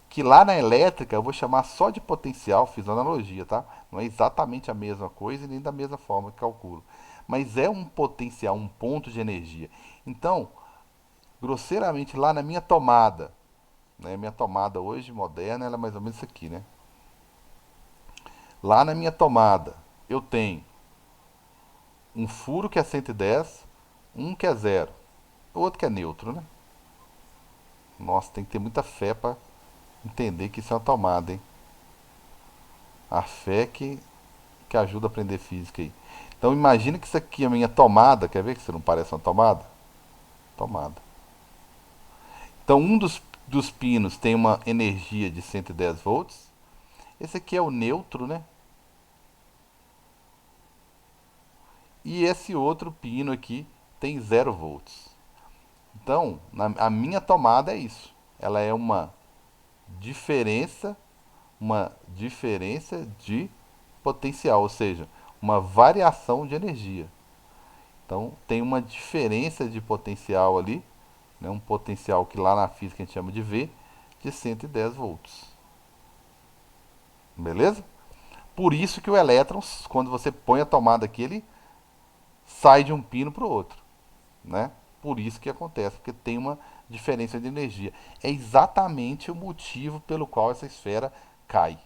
Que lá na elétrica eu vou chamar só de potencial, fiz analogia, tá? Não é exatamente a mesma coisa e nem da mesma forma que calculo. Mas é um potencial, um ponto de energia. Então, grosseiramente, lá na minha tomada, né? Minha tomada hoje moderna, ela é mais ou menos isso aqui, né? Lá na minha tomada, eu tenho um furo que é 110, um que é zero, o outro que é neutro, né? Nossa, tem que ter muita fé para entender que isso é uma tomada, hein? A fé que ajuda a aprender física aí. Então imagina que isso aqui é a minha tomada. Quer ver que isso não parece uma tomada? Tomada. Então um dos pinos tem uma energia de 110 volts. Esse aqui é o neutro, né? E esse outro pino aqui tem 0 volts. Então, a minha tomada é isso. Ela é diferença, uma diferença de potencial, ou seja, uma variação de energia. Então, tem uma diferença de potencial ali, né, um potencial que lá na física a gente chama de V, de 110 volts. Beleza? Por isso que o elétron, quando você põe a tomada aqui, ele sai de um pino para o outro, né? Por isso que acontece, porque tem uma diferença de energia. É exatamente o motivo pelo qual essa esfera cai,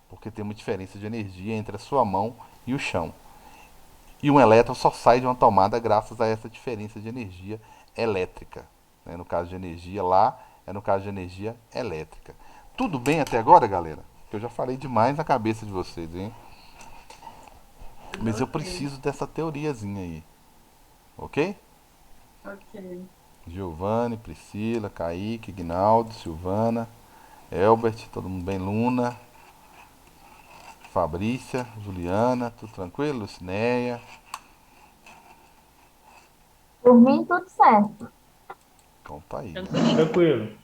porque tem uma diferença de energia entre a sua mão e o chão. E um elétron só sai de uma tomada graças a essa diferença de energia elétrica. Né? No caso de energia lá, é no caso de energia elétrica. Tudo bem até agora, galera? Que eu já falei demais na cabeça de vocês, hein? Tudo Mas eu ok. preciso dessa teoriazinha aí, ok? Ok. Giovanni, Priscila, Kaique, Ignaldo, Silvana, Elbert, todo mundo bem? Luna, Fabrícia, Juliana, tudo tranquilo? Lucinéia. Por mim, tudo certo. Então tá aí, né? Tranquilo. Tranquilo.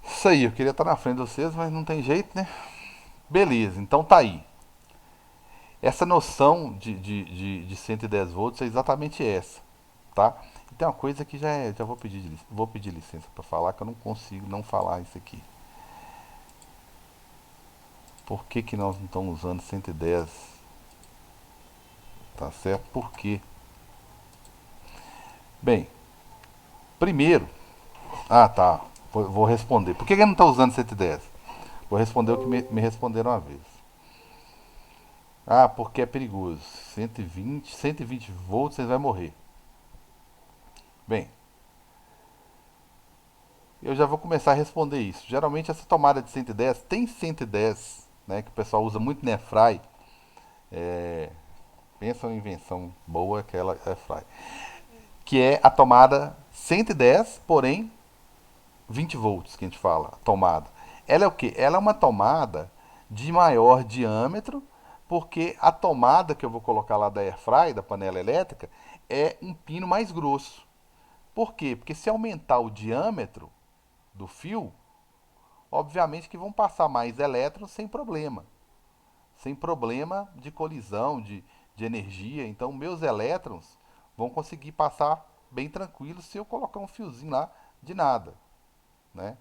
Isso aí, eu queria estar na frente de vocês, mas não tem jeito, né? Beleza, então tá aí. Essa noção de 110 volts é exatamente essa, tá? E tem uma coisa que já vou pedir licença para falar, que eu não consigo não falar isso aqui. Por que, que nós não estamos usando 110? Tá certo? Por quê? Bem, primeiro, tá, vou responder. Por que, que não está usando 110? Vou responder o que me responderam uma vez. Ah, porque é perigoso. 120 volts, você vai morrer. Bem, eu já vou começar a responder isso. Geralmente essa tomada de 110 tem 110, né, que o pessoal usa muito na Airfry. Pensa uma invenção boa aquela Airfry. Que é a tomada 110, porém 20 volts que a gente fala, a tomada. Ela é o quê? Ela é uma tomada de maior diâmetro, porque a tomada que eu vou colocar lá da Airfry, da panela elétrica, é um pino mais grosso. Por quê? Porque se aumentar o diâmetro do fio, obviamente que vão passar mais elétrons sem problema. Sem problema de colisão, de energia. Então, meus elétrons vão conseguir passar bem tranquilos se eu colocar um fiozinho lá de nada, né?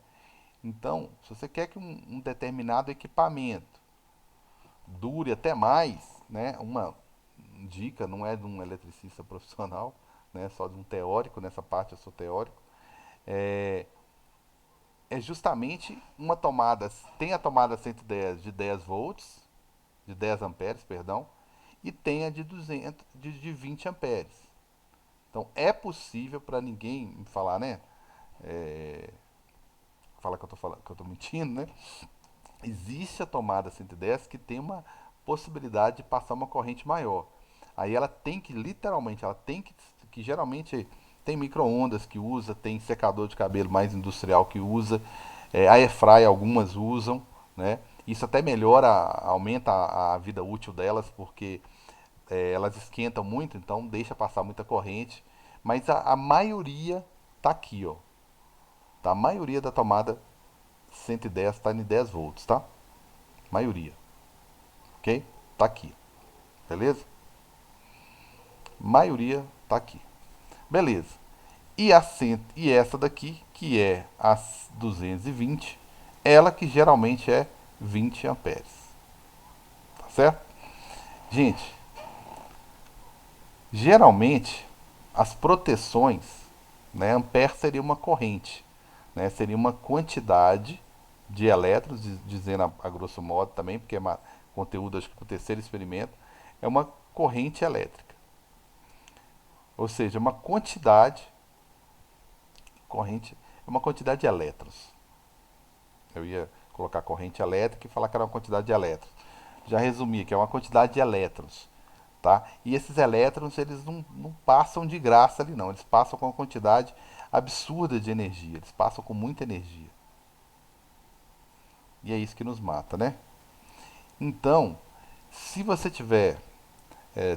Então, se você quer que um determinado equipamento dure até mais, né? Uma dica, não é de um eletricista profissional, né? Só de um teórico, nessa parte eu sou teórico, é, é justamente uma tomada, tem a tomada 110 de 10 volts, de 10 amperes, perdão, e tem a de 200 de 20 amperes. Então é possível para ninguém me falar, né? Fala que eu tô falando, que eu tô mentindo, né? Existe a tomada 110 que tem uma possibilidade de passar uma corrente maior. Aí ela tem que, literalmente, ela tem que geralmente tem micro-ondas que usa, tem secador de cabelo mais industrial que usa, a airfry algumas usam, né? Isso até melhora, aumenta a vida útil delas, porque elas esquentam muito, então deixa passar muita corrente. Mas a maioria tá aqui, ó. Tá? A maioria da tomada 110 está em 10 volts, tá? Maioria, ok? Tá aqui, beleza? Maioria tá aqui, beleza. E essa daqui, que é a 220, ela que geralmente é 20 amperes, tá certo? Gente, geralmente as proteções, né, ampere seria uma corrente, né, seria uma quantidade de elétrons, dizendo a grosso modo também, porque é conteúdo acho que para o terceiro experimento, é uma corrente elétrica. Ou seja, uma quantidade, corrente, é uma quantidade de elétrons. Eu ia colocar corrente elétrica e falar que era uma quantidade de elétrons. Já resumi, que é uma quantidade de elétrons. Tá? E esses elétrons, eles não passam de graça ali não, eles passam com uma quantidade absurda de energia, eles passam com muita energia. E é isso que nos mata, né? Então, se você tiver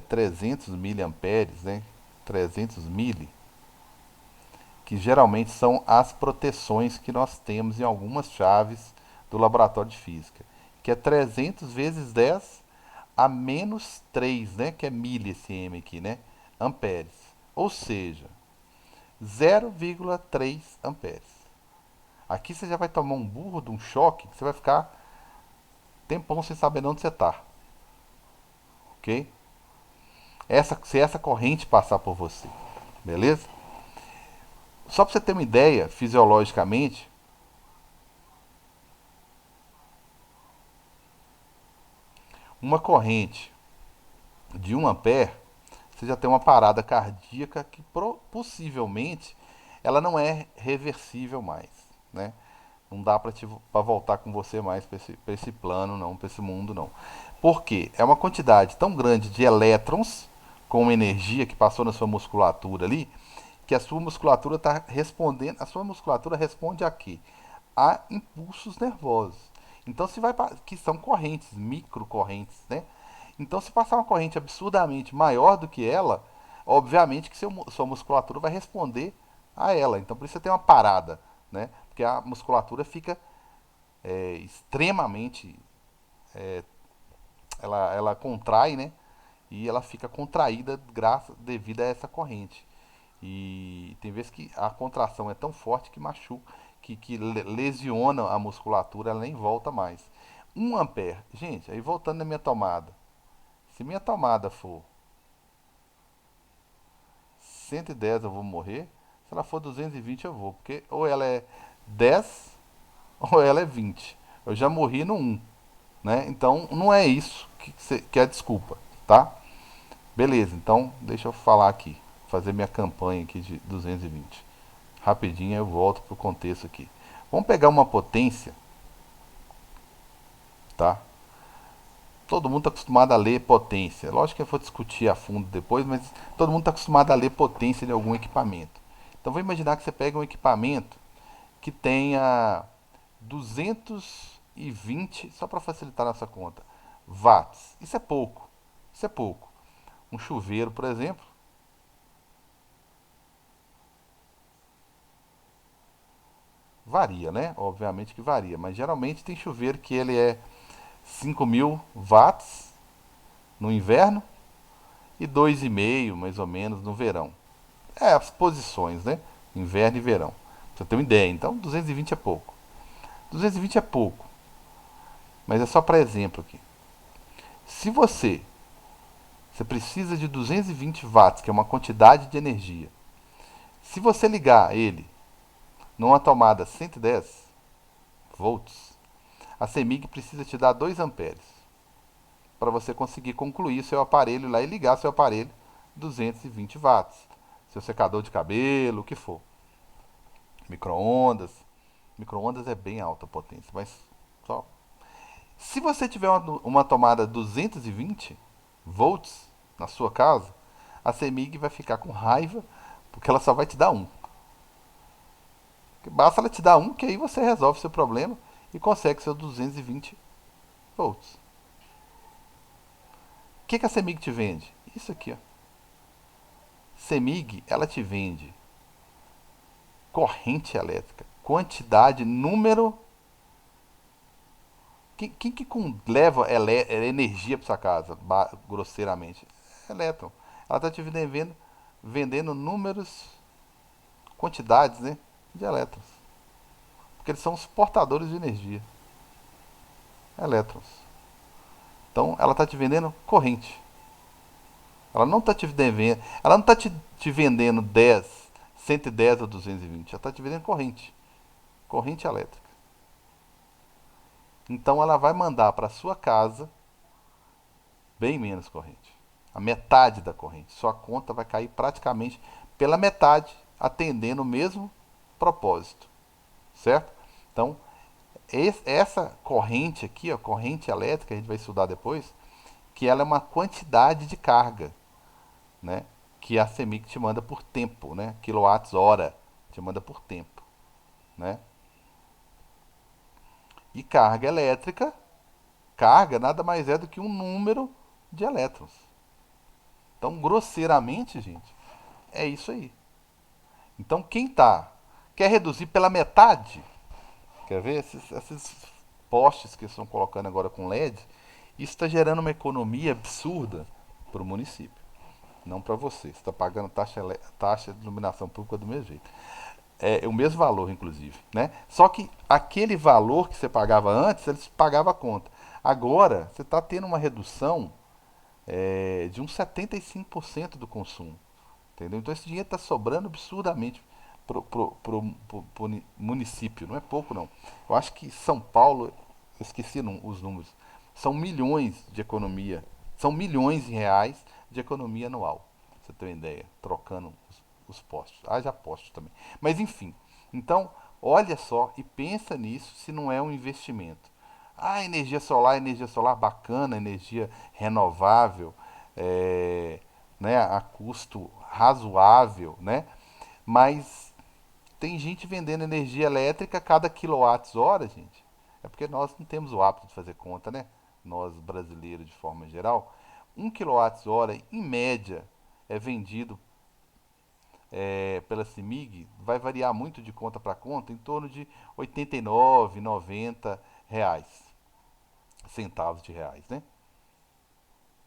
300 miliamperes, né? 300 mili, que geralmente são as proteções que nós temos em algumas chaves do laboratório de física, que é 300 vezes 10 a menos 3, né, que é milha esse M aqui, né, amperes. Ou seja, 0,3 amperes. Aqui você já vai tomar um burro de um choque que você vai ficar tempão sem saber onde você está, ok? Se essa corrente passar por você, beleza? Só para você ter uma ideia, fisiologicamente, uma corrente de 1 ampere, você já tem uma parada cardíaca que possivelmente ela não é reversível mais, né? Não dá para voltar com você mais para esse plano, não, para esse mundo, não. Por quê? É uma quantidade tão grande de elétrons com energia que passou na sua musculatura ali, que a sua musculatura está respondendo. A sua musculatura responde a quê? A impulsos nervosos. Então, se vai que são correntes, microcorrentes, né? Então, se passar uma corrente absurdamente maior do que ela, obviamente que sua musculatura vai responder a ela. Então, por isso você tem uma parada, né? Porque a musculatura fica extremamente, ela contrai, né? E ela fica contraída devido a essa corrente. E tem vezes que a contração é tão forte que machuca, que lesiona a musculatura, ela nem volta mais. 1 ampere, gente, aí voltando na minha tomada. Se minha tomada for 110 eu vou morrer. Se ela for 220 eu vou. Porque ou ela é 10 ou ela é 20. Eu já morri no 1. Né? Então não é isso que é a desculpa. Tá? Beleza, então deixa eu falar aqui. Fazer minha campanha aqui de 220. Rapidinho eu volto pro contexto aqui. Vamos pegar uma potência. Tá? Todo mundo está acostumado a ler potência. Lógico que eu vou discutir a fundo depois, mas todo mundo está acostumado a ler potência de algum equipamento. Então vou imaginar que você pega um equipamento que tenha 220, só para facilitar nossa conta, watts. Isso é pouco. Isso é pouco. Um chuveiro, por exemplo, varia, né? Obviamente que varia, mas geralmente tem chuveiro que ele é 5.000 watts no inverno e 2,5 mais ou menos no verão. É, as posições, né? Inverno e verão. Pra você ter uma ideia. Então, 220 é pouco. 220 é pouco. Mas é só para exemplo aqui. Se você precisa de 220 watts, que é uma quantidade de energia. Se você ligar ele numa tomada 110 volts, a CEMIG precisa te dar 2 amperes para você conseguir concluir seu aparelho lá e ligar seu aparelho 220 watts. Seu secador de cabelo, o que for. Micro-ondas. Micro-ondas é bem alta potência, mas só. Se você tiver uma tomada 220 volts na sua casa, a CEMIG vai ficar com raiva porque ela só vai te dar um. Basta ela te dar um que aí você resolve seu problema e consegue seus 220 volts. O que a CEMIG te vende? Isso aqui, ó. CEMIG, ela te vende corrente elétrica, quantidade, número. Quem que leva energia para sua casa, grosseiramente? Elétron. Ela está te vendendo números, quantidades, né, de elétrons. Porque eles são os portadores de energia. Elétrons. Então, ela está te vendendo corrente. Ela não está te vendendo, ela não está te vendendo 10, 110 ou 220. Ela está te vendendo corrente. Corrente elétrica. Então ela vai mandar para sua casa bem menos corrente. A metade da corrente. Sua conta vai cair praticamente pela metade, atendendo o mesmo propósito. Certo? Então, essa corrente aqui, a corrente elétrica, a gente vai estudar depois, que ela é uma quantidade de carga, né? Que a CEMIG te manda por tempo, né? Quilowatts hora, te manda por tempo, né? E carga elétrica, carga nada mais é do que um número de elétrons. Então, grosseiramente, gente, é isso aí. Então, quer reduzir pela metade? Quer ver esses postes que estão colocando agora com LED? Isso está gerando uma economia absurda para o município. Não para você. Você está pagando taxa de iluminação pública do mesmo jeito. É o mesmo valor, inclusive. Né? Só que aquele valor que você pagava antes, eles pagavam a conta. Agora, você está tendo uma redução de uns 75% do consumo. Entendeu? Então esse dinheiro está sobrando absurdamente pro município. Não é pouco, não. Eu acho que São Paulo, eu esqueci os números, são milhões de economia. São milhões de reais de economia anual. Pra você ter uma ideia, trocando os postos. Já postos também. Mas enfim, então olha só e pensa nisso se não é um investimento. Energia solar bacana, energia renovável, é, né, a custo razoável, né? Mas tem gente vendendo energia elétrica a cada quilowatt-hora, gente. É porque nós não temos o hábito de fazer conta, né? Nós brasileiros, de forma geral. 1 kWh, em média, é vendido pela CIMIG, vai variar muito de conta para conta, em torno de 89, 90 reais. Centavos de reais, né?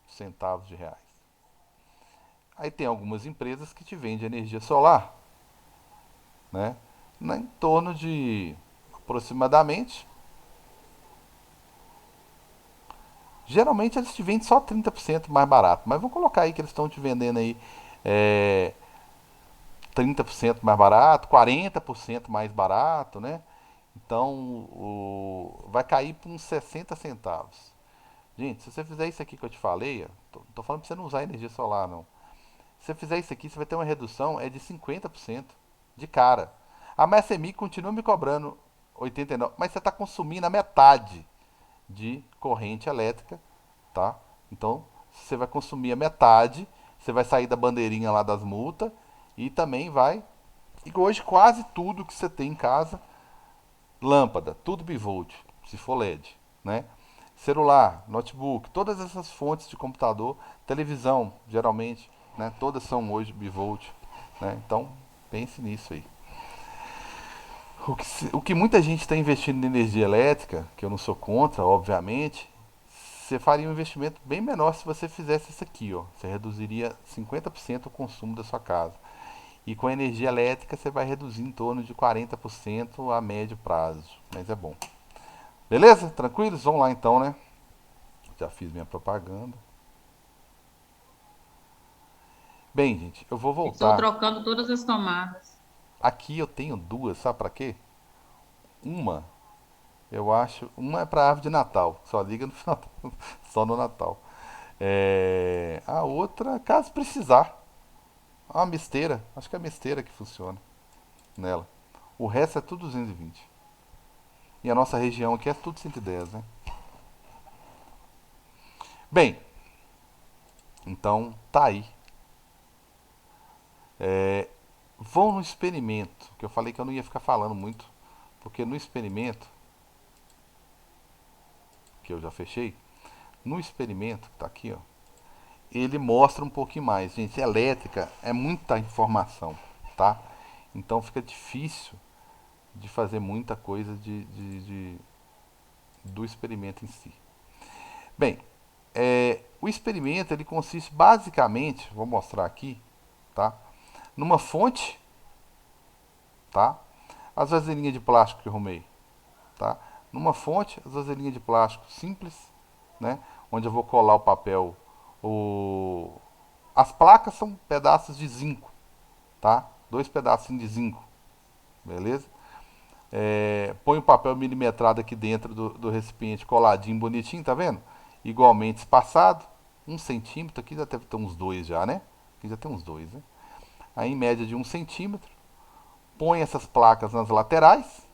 Centavos de reais. Aí tem algumas empresas que te vendem energia solar, né? Em torno de aproximadamente. Geralmente eles te vendem só 30% mais barato, mas vamos colocar aí que eles estão te vendendo aí é, 30% mais barato, 40% mais barato, né? Então vai cair por uns 60 centavos. Gente, se você fizer isso aqui que eu te falei, tô falando pra você não usar energia solar, não. Se você fizer isso aqui, você vai ter uma redução de 50% de cara. A MSMI continua me cobrando 89, mas você está consumindo a metade de corrente elétrica, tá? Então, você vai consumir a metade, você vai sair da bandeirinha lá das multas e também vai. E hoje quase tudo que você tem em casa, lâmpada, tudo bivolt, se for LED, né? Celular, notebook, todas essas fontes de computador, televisão, geralmente, né? Todas são hoje bivolt, né? Então, pense nisso aí. O que muita gente está investindo em energia elétrica, que eu não sou contra, obviamente, você faria um investimento bem menor se você fizesse isso aqui, ó. Você reduziria 50% o consumo da sua casa. E com a energia elétrica você vai reduzir em torno de 40% a médio prazo. Mas é bom. Beleza? Tranquilos? Vamos lá então, né? Já fiz minha propaganda. Bem, gente, eu vou Estou voltar. trocando todas as tomadas. Aqui eu tenho duas, sabe pra quê? Uma, eu acho, uma é pra árvore de Natal, só liga no final, só no Natal. A outra, caso precisar. Uma misteira, acho que é a misteira que funciona nela. O resto é tudo 220. E a nossa região aqui é tudo 110, né? Bem, então tá aí. Vão no experimento, que eu falei que eu não ia ficar falando muito, porque no experimento, que eu já fechei, no experimento, que tá aqui, ó, ele mostra um pouquinho mais. Gente, elétrica é muita informação, tá? Então fica difícil de fazer muita coisa do experimento em si. Bem, o experimento ele consiste basicamente, vou mostrar aqui, tá? Numa fonte, tá? As vasilhinhas de plástico que eu arrumei, tá? Numa fonte, as vasilhinhas de plástico simples, né? Onde eu vou colar o papel. O... As placas são pedaços de zinco, tá? Dois pedacinhos de zinco, beleza? Põe o papel milimetrado aqui dentro do recipiente coladinho, bonitinho, tá vendo? Igualmente espaçado, 1 centímetro, aqui já deve ter uns dois já, né? Aqui já tem uns dois, né? Aí em média de 1 centímetro, põe essas placas nas laterais.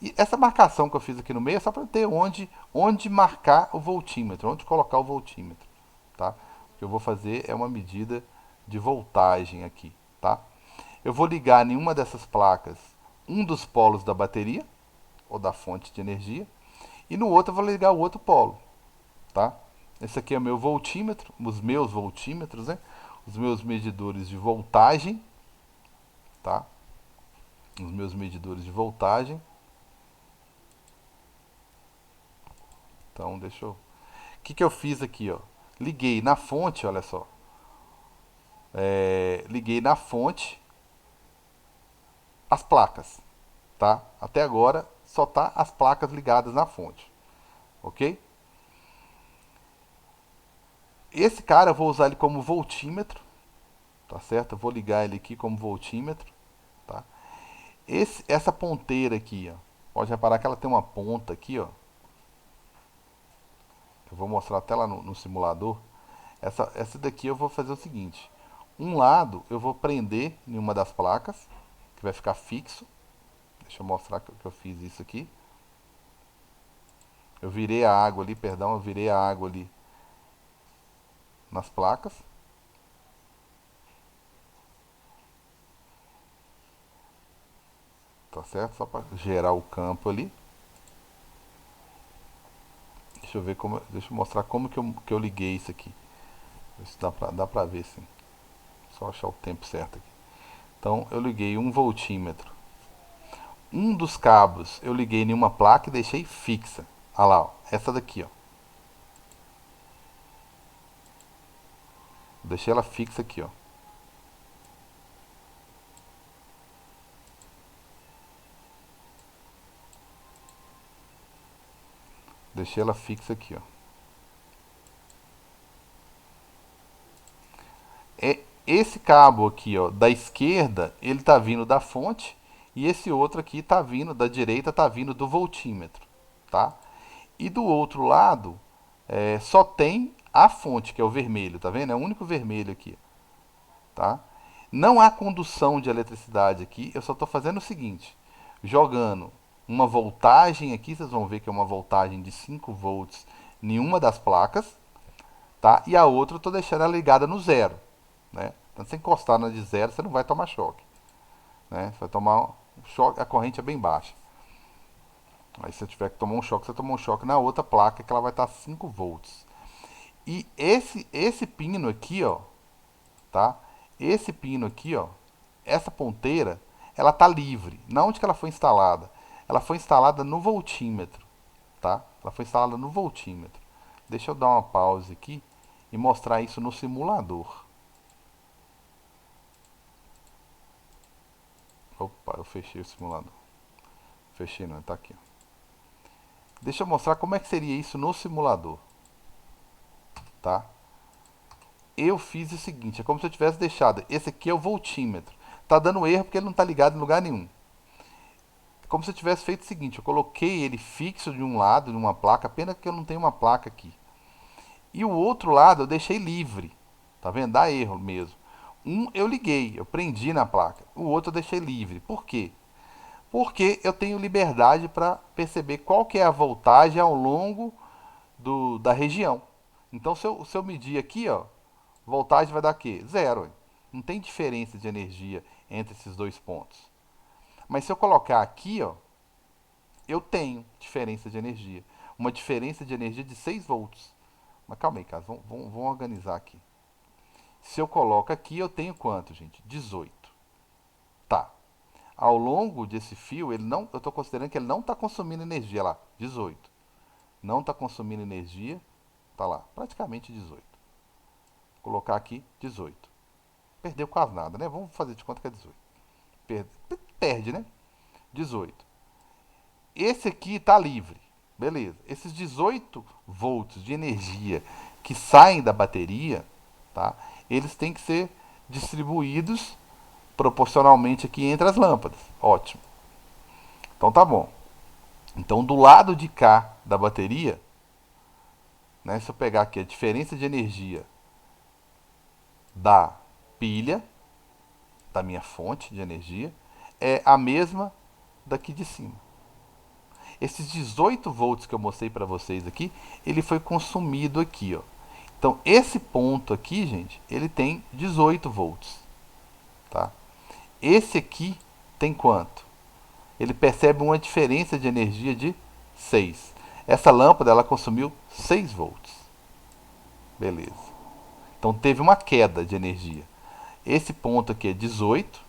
E essa marcação que eu fiz aqui no meio é só para ter onde marcar o voltímetro, onde colocar o voltímetro, tá? O que eu vou fazer é uma medida de voltagem aqui, tá? Eu vou ligar em uma dessas placas um dos polos da bateria ou da fonte de energia e no outro eu vou ligar o outro polo, tá? Esse aqui é o meu voltímetro, os meus voltímetros, né? Os meus medidores de voltagem, tá? Os meus medidores de voltagem. Então, deixa eu. O que eu fiz aqui, ó? Liguei na fonte, olha só. Liguei na fonte as placas, tá? Até agora só tá as placas ligadas na fonte. ok? Esse cara eu vou usar ele como voltímetro, tá certo? Eu vou ligar ele aqui como voltímetro, tá? Essa ponteira aqui, ó, pode reparar que ela tem uma ponta aqui, ó. Eu vou mostrar até lá no simulador. Essa daqui eu vou fazer o seguinte: um lado eu vou prender em uma das placas, que vai ficar fixo. Deixa eu mostrar que eu fiz isso aqui. Eu virei a água ali, perdão, eu virei a água ali nas placas. Tá certo? Só para gerar o campo ali. Deixa eu ver como. Deixa eu mostrar como que eu liguei isso aqui. Ver se dá pra ver sim. Só achar o tempo certo aqui. Então eu liguei um voltímetro. Um dos cabos eu liguei em uma placa e deixei fixa. Olha lá, ó, essa daqui, ó. Deixei ela fixa aqui, ó. Deixei ela fixa aqui, ó. Esse cabo aqui, ó, da esquerda, ele tá vindo da fonte e esse outro aqui tá vindo da direita, tá vindo do voltímetro, tá? E do outro lado, só tem a fonte, que é o vermelho, tá vendo? É o único vermelho aqui, tá? Não há condução de eletricidade aqui, eu só estou fazendo o seguinte, jogando uma voltagem aqui, vocês vão ver que é uma voltagem de 5 volts em uma das placas, tá? E a outra eu estou deixando ela ligada no zero, né? Então, se você encostar na de zero, você não vai tomar choque, né? Você vai tomar um choque, a corrente é bem baixa. Aí se você tiver que tomar um choque, você toma um choque na outra placa que ela vai estar 5 volts. E esse pino aqui, ó, tá? Esse pino aqui, ó, essa ponteira, ela tá livre. Na onde que ela foi instalada? Ela foi instalada no voltímetro, tá? Ela foi instalada no voltímetro. Deixa eu dar uma pausa aqui e mostrar isso no simulador. Opa, eu fechei o simulador. Fechei não, tá aqui, ó. Deixa eu mostrar como é que seria isso no simulador, tá? Eu fiz o seguinte, é como se eu tivesse deixado, esse aqui é o voltímetro. Tá dando erro porque ele não tá ligado em lugar nenhum. É como se eu tivesse feito o seguinte, eu coloquei ele fixo de um lado, numa placa, pena que eu não tenho uma placa aqui. E o outro lado eu deixei livre, tá vendo? Dá erro mesmo. Um eu liguei, eu prendi na placa. O outro eu deixei livre. Por quê? Porque eu tenho liberdade para perceber qual que é a voltagem ao longo da região. Então, se eu medir aqui, ó, voltagem vai dar o quê? Zero. Hein? Não tem diferença de energia entre esses dois pontos. Mas se eu colocar aqui, ó, eu tenho diferença de energia. Uma diferença de energia de 6 volts. Mas calma aí, cara, vamos organizar aqui. Se eu coloco aqui, eu tenho quanto, gente? 18. Tá. Ao longo desse fio, ele não, eu estou considerando que ele não está consumindo energia lá. 18. Não está consumindo energia. Tá lá, praticamente 18. Vou colocar aqui 18. Perdeu quase nada, né? Vamos fazer de conta que é 18. Perde, né? 18. Esse aqui está livre. Beleza. Esses 18 volts de energia que saem da bateria, tá? Eles têm que ser distribuídos proporcionalmente aqui entre as lâmpadas. Ótimo. Então tá bom. Então do lado de cá da bateria, né, se eu pegar aqui a diferença de energia da pilha, da minha fonte de energia, é a mesma daqui de cima. Esses 18 volts que eu mostrei para vocês aqui, ele foi consumido aqui, ó. Então esse ponto aqui, gente, ele tem 18 volts, tá? Esse aqui tem quanto? Ele percebe uma diferença de energia de 6. Essa lâmpada ela consumiu 6 volts. Beleza. Então teve uma queda de energia. Esse ponto aqui é 18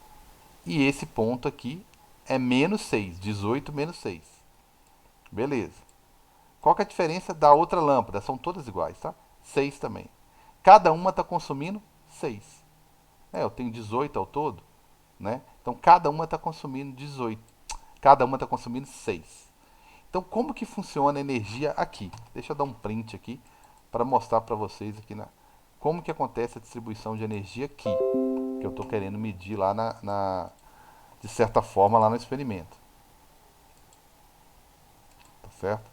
e esse ponto aqui é menos 6. 18 menos 6. Beleza. Qual que é a diferença da outra lâmpada? São todas iguais, tá? 6 também. Cada uma está consumindo 6. Eu tenho 18 ao todo, né? Então cada uma está consumindo 18. Cada uma está consumindo 6. Então, como que funciona a energia aqui? Deixa eu dar um print aqui para mostrar para vocês aqui como que acontece a distribuição de energia aqui, que eu estou querendo medir lá de certa forma lá no experimento, tá certo?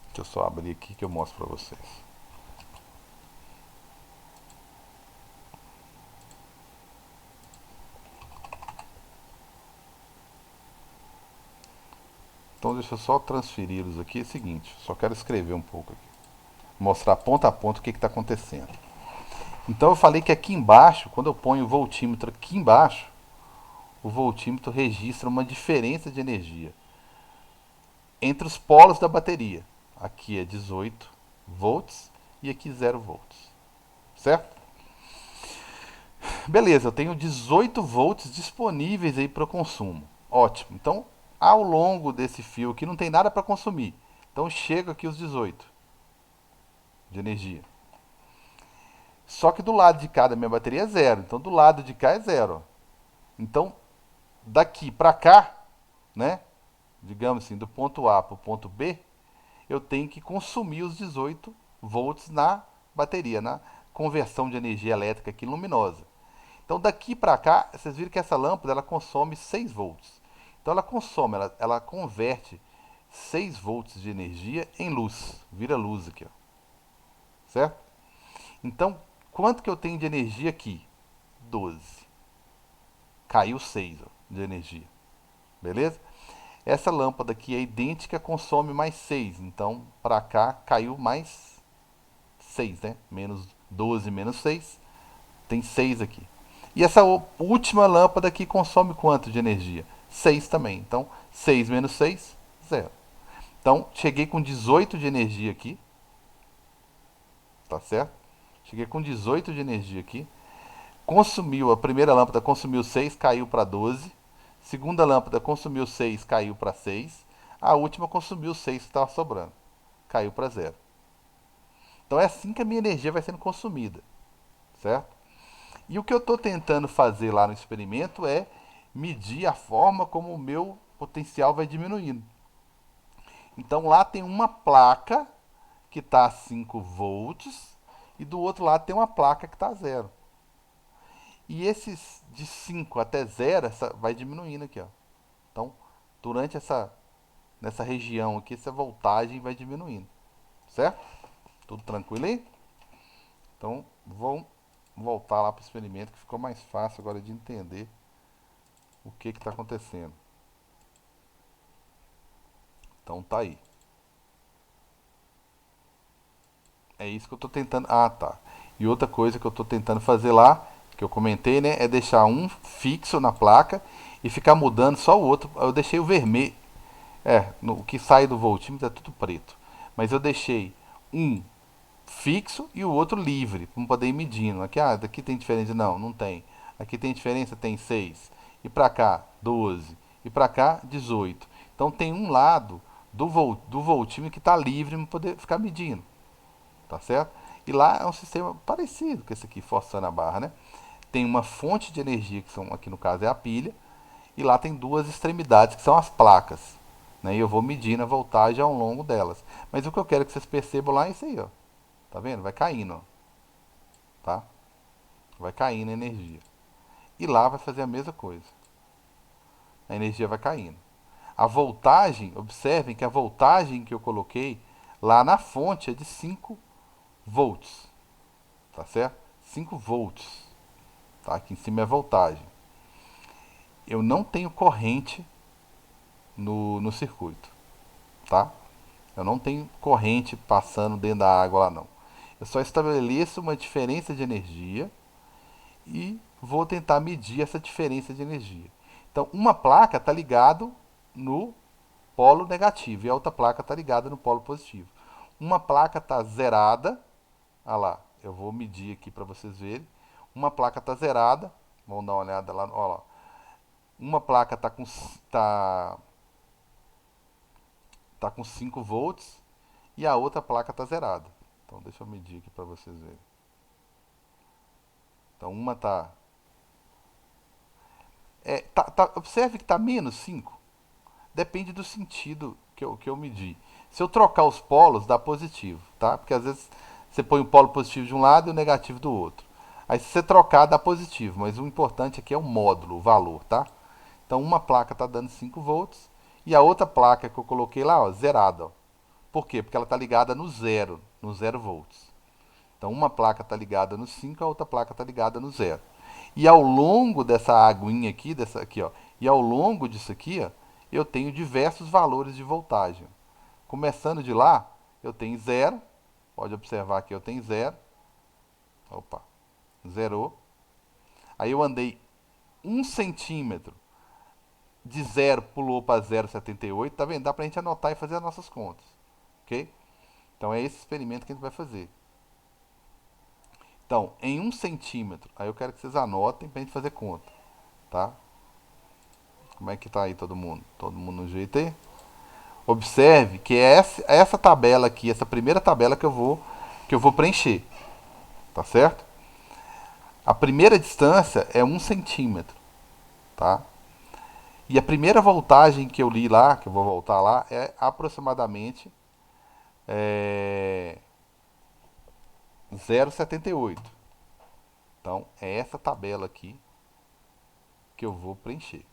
Deixa eu só abrir aqui que eu mostro para vocês. Então deixa eu só transferi-los aqui. É o seguinte, só quero escrever um pouco aqui. Mostrar ponto a ponto o que está acontecendo. Então eu falei que aqui embaixo, quando eu ponho o voltímetro aqui embaixo, o voltímetro registra uma diferença de energia entre os polos da bateria. Aqui é 18 volts e aqui 0 volts. Certo? Beleza, eu tenho 18 volts disponíveis aí para o consumo. Ótimo. Então, ao longo desse fio aqui não tem nada para consumir. Então chega aqui os 18 de energia. Só que do lado de cá da minha bateria é zero. Então do lado de cá é zero. Então daqui para cá, né? Digamos assim, do ponto A para o ponto B, eu tenho que consumir os 18 volts na bateria, na conversão de energia elétrica aqui luminosa. Então daqui para cá, vocês viram que essa lâmpada ela consome 6 volts. Então ela consome, ela converte 6 volts de energia em luz. Vira luz aqui, ó. Certo? Então, quanto que eu tenho de energia aqui? 12. Caiu 6 ó, de energia. Beleza? Essa lâmpada aqui é idêntica, consome mais 6. Então, para cá caiu mais 6, né? Menos 12 menos 6. Tem 6 aqui. E essa última lâmpada aqui consome quanto de energia? 6 também. Então, 6 menos 6, 0. Então, cheguei com 18 de energia aqui. Tá certo? Cheguei com 18 de energia aqui. Consumiu, a primeira lâmpada consumiu 6, caiu para 12. Segunda lâmpada consumiu 6, caiu para 6. A última consumiu 6 que estava sobrando. Caiu para 0. Então é assim que a minha energia vai sendo consumida. Certo? E o que eu estou tentando fazer lá no experimento é medir a forma como o meu potencial vai diminuindo. Então lá tem uma placa que está a 5 volts e do outro lado tem uma placa que está a 0. E esses de 5 até 0 vai diminuindo aqui, ó. Então, durante nessa região aqui, essa voltagem vai diminuindo. Certo? Tudo tranquilo aí? Então, vamos voltar lá para o experimento que ficou mais fácil agora de entender o que está acontecendo. Então tá aí. É isso que eu estou tentando. Ah, tá. E outra coisa que eu estou tentando fazer lá, que eu comentei, né, é deixar um fixo na placa e ficar mudando só o outro. Eu deixei o vermelho. O que sai do voltímetro é tudo preto. Mas eu deixei um fixo e o outro livre, para poder ir medindo. Aqui, daqui tem diferença? Não, não tem. Aqui tem diferença? Tem 6. E para cá, 12. E para cá, 18. Então tem um lado do voltímetro que está livre para poder ficar medindo. Tá certo? E lá é um sistema parecido com esse aqui, forçando a barra, né? Tem uma fonte de energia, que são, aqui no caso é a pilha, e lá tem duas extremidades, que são as placas. Né? E eu vou medindo a voltagem ao longo delas. Mas o que eu quero que vocês percebam lá é isso aí, ó. Tá vendo? Vai caindo, ó. Tá? Vai caindo a energia. E lá vai fazer a mesma coisa. A energia vai caindo. A voltagem, observem que a voltagem que eu coloquei lá na fonte é de 5 volts. Tá certo? 5 volts. Tá? Aqui em cima é a voltagem. Eu não tenho corrente no circuito. Tá? Eu não tenho corrente passando dentro da água lá não. Eu só estabeleço uma diferença de energia e vou tentar medir essa diferença de energia. Então, uma placa está ligado no polo negativo e a outra placa está ligada no polo positivo. Uma placa está zerada, olha lá, eu vou medir aqui para vocês verem. Uma placa está zerada, vamos dar uma olhada lá, olha lá. Uma placa tá com 5 volts e a outra placa está zerada. Então, deixa eu medir aqui para vocês verem. Então, uma tá Observe que está menos 5. Depende do sentido que eu medi. Se eu trocar os polos, dá positivo, tá? Porque às vezes você põe o polo positivo de um lado e o negativo do outro. Aí se você trocar, dá positivo, mas o importante aqui é o módulo, o valor, tá? Então uma placa está dando 5 volts e a outra placa que eu coloquei lá, ó, zerada. Ó. Por quê? Porque ela está ligada no zero volts. Então uma placa está ligada no 5, a outra placa está ligada no zero. E ao longo dessa aguinha aqui, dessa aqui, ó, e ao longo disso aqui, ó, eu tenho diversos valores de voltagem. Começando de lá, eu tenho zero. Pode observar que eu tenho zero. Opa, zerou. Aí eu andei 1 centímetro. De zero pulou para 0,78. Tá vendo? Dá pra gente anotar e fazer as nossas contas. Ok? Então é esse experimento que a gente vai fazer. Então, em 1 centímetro, aí eu quero que vocês anotem pra gente fazer conta. Tá? Como é que tá aí todo mundo? Todo mundo no jeito aí? Observe que é essa tabela aqui, essa primeira tabela que eu vou preencher. Tá certo? A primeira distância é 1 centímetro. Tá? E a primeira voltagem que eu li lá, que eu vou voltar lá, é aproximadamente é, 0,78. Então, é essa tabela aqui que eu vou preencher.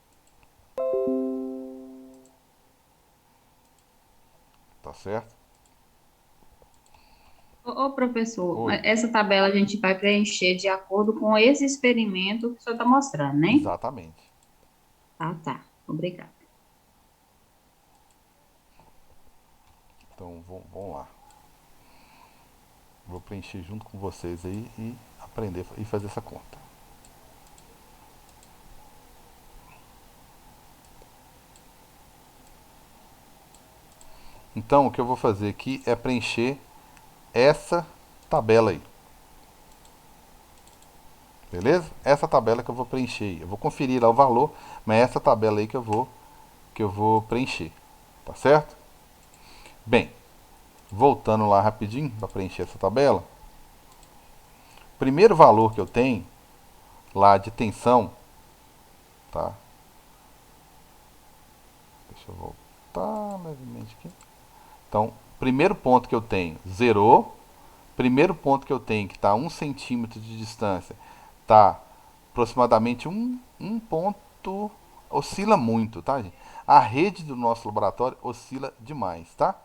Tá certo? Ô, professor, Oi. essa tabela a gente vai preencher de acordo com esse experimento que o senhor está mostrando, né? Exatamente. Ah, tá. Obrigada. Então, vamos lá. Vou preencher junto com vocês aí e aprender e fazer essa conta. Então, o que eu vou fazer aqui é preencher essa tabela aí. Beleza? Essa tabela que eu vou preencher aí. Eu vou conferir lá o valor, mas é essa tabela aí que eu vou preencher. Tá certo? Bem, voltando lá rapidinho para preencher essa tabela. Primeiro valor que eu tenho lá de tensão, tá? Deixa eu voltar levemente aqui. Então, primeiro ponto que eu tenho, zerou. Primeiro ponto que eu tenho, que está a 1 centímetro de distância, está aproximadamente um ponto. Oscila muito, tá, gente? A rede do nosso laboratório oscila demais, tá?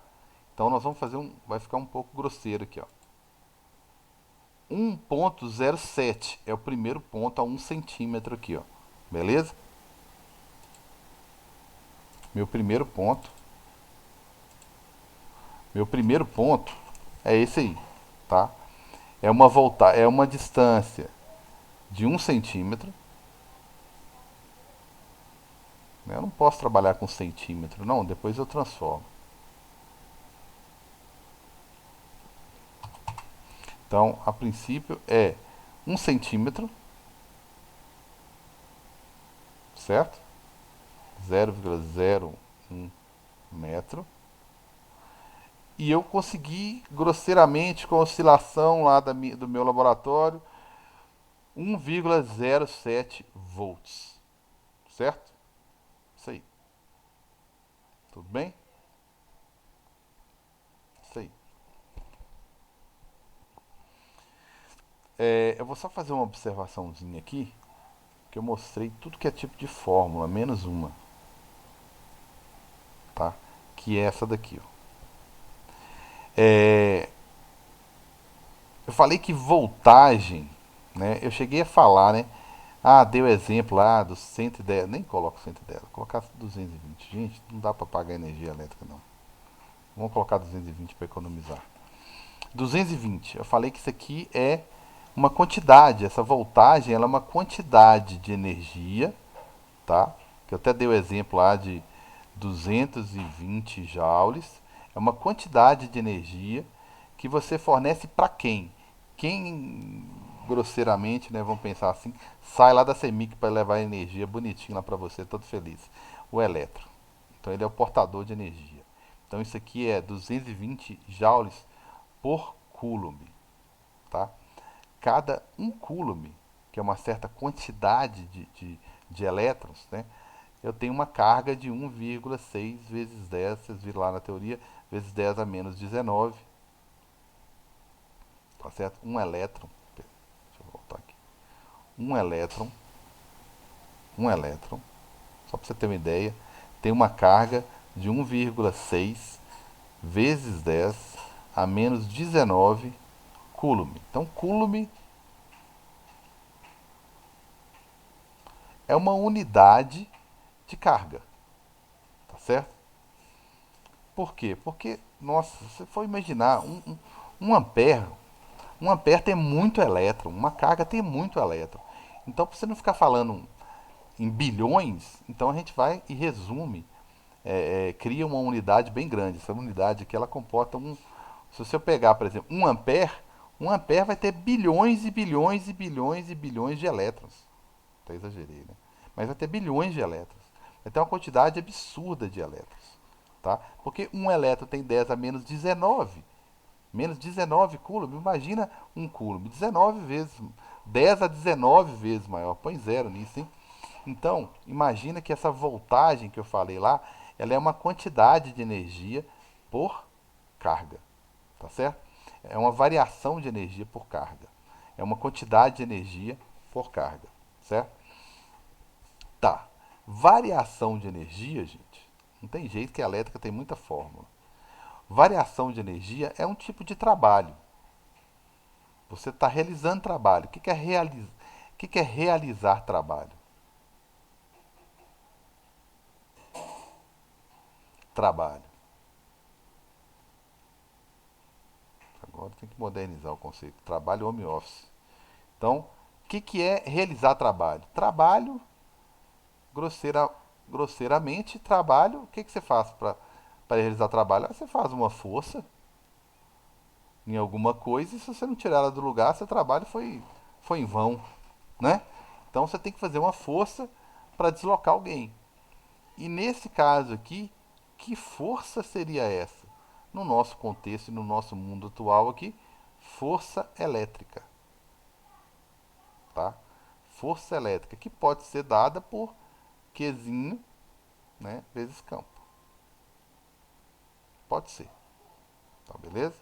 Então nós vamos fazer vai ficar um pouco grosseiro aqui, ó. 1,07 é o primeiro ponto a 1 centímetro aqui, ó. Beleza? Meu primeiro ponto. Meu primeiro ponto é esse aí, tá? É uma distância de 1 centímetro. Eu não posso trabalhar com centímetro, não. Depois eu transformo. Então, a princípio é 1 centímetro, certo? 0,01 metro. E eu consegui, grosseiramente, com a oscilação lá do meu laboratório, 1,07 volts. Certo? Isso aí. Tudo bem? Isso aí. Eu vou só fazer uma observaçãozinha aqui, que eu mostrei tudo que é tipo de fórmula, menos uma, tá? Que é essa daqui, ó. É, eu falei que voltagem, né? Eu cheguei a falar, né? Ah, deu exemplo lá dos 110, nem coloco 110, vou colocar 220. Gente, não dá para pagar energia elétrica não. Vamos colocar 220 para economizar. 220, eu falei que isso aqui é uma quantidade, essa voltagem ela é uma quantidade de energia, tá? Que eu até dei o exemplo lá de 220 joules. É uma quantidade de energia que você fornece para quem? Quem, grosseiramente, né, vamos pensar assim, sai lá da CEMIC para levar energia bonitinho lá para você, todo feliz. O elétron. Então ele é o portador de energia. Então isso aqui é 220 joules por coulomb, tá? Cada 1 coulomb, que é uma certa quantidade de de elétrons, né? Eu tenho uma carga de 1,6 vezes 10, vocês viram lá na teoria, vezes 10 a menos 19, tá certo? Um elétron, deixa eu voltar aqui. Um elétron, um elétron, só para você ter uma ideia, tem uma carga de 1,6 vezes 10 a menos 19 coulomb. Então, coulomb é uma unidade de carga, tá certo? Por quê? Porque, nossa, se você for imaginar, um ampere, um ampere tem muito elétron, uma carga tem muito elétron. Então, para você não ficar falando em bilhões, então a gente vai e resume, cria uma unidade bem grande. Essa unidade aqui, ela comporta um... Se você pegar, por exemplo, um ampere vai ter bilhões e bilhões e bilhões e bilhões de elétrons. Até exagerei, né? Mas vai ter bilhões de elétrons. Vai ter uma quantidade absurda de elétrons. Tá? Porque um elétron tem 10 a menos 19. Menos 19 coulomb. Imagina um coulomb. 19 vezes. 10 a 19 vezes maior. Põe zero nisso, hein? Então, imagina que essa voltagem que eu falei lá, ela é uma quantidade de energia por carga. Tá certo? É uma variação de energia por carga. É uma quantidade de energia por carga. Certo? Tá. Variação de energia, gente, não tem jeito que a elétrica tem muita fórmula. Variação de energia é um tipo de trabalho. Você está realizando trabalho. O que é realizar trabalho? Trabalho. Agora tem que modernizar o conceito. Trabalho home office. Então, o que é realizar trabalho? Trabalho, grosseira, grosseiramente, trabalho. O que você faz para realizar trabalho? Você faz uma força em alguma coisa e se você não tirar ela do lugar, seu trabalho foi em vão, né? Então você tem que fazer uma força para deslocar alguém. E nesse caso aqui, que força seria essa? No nosso contexto e no nosso mundo atual aqui, força elétrica, tá? Força elétrica que pode ser dada por Qzinho, né, vezes campo. Pode ser, tá beleza?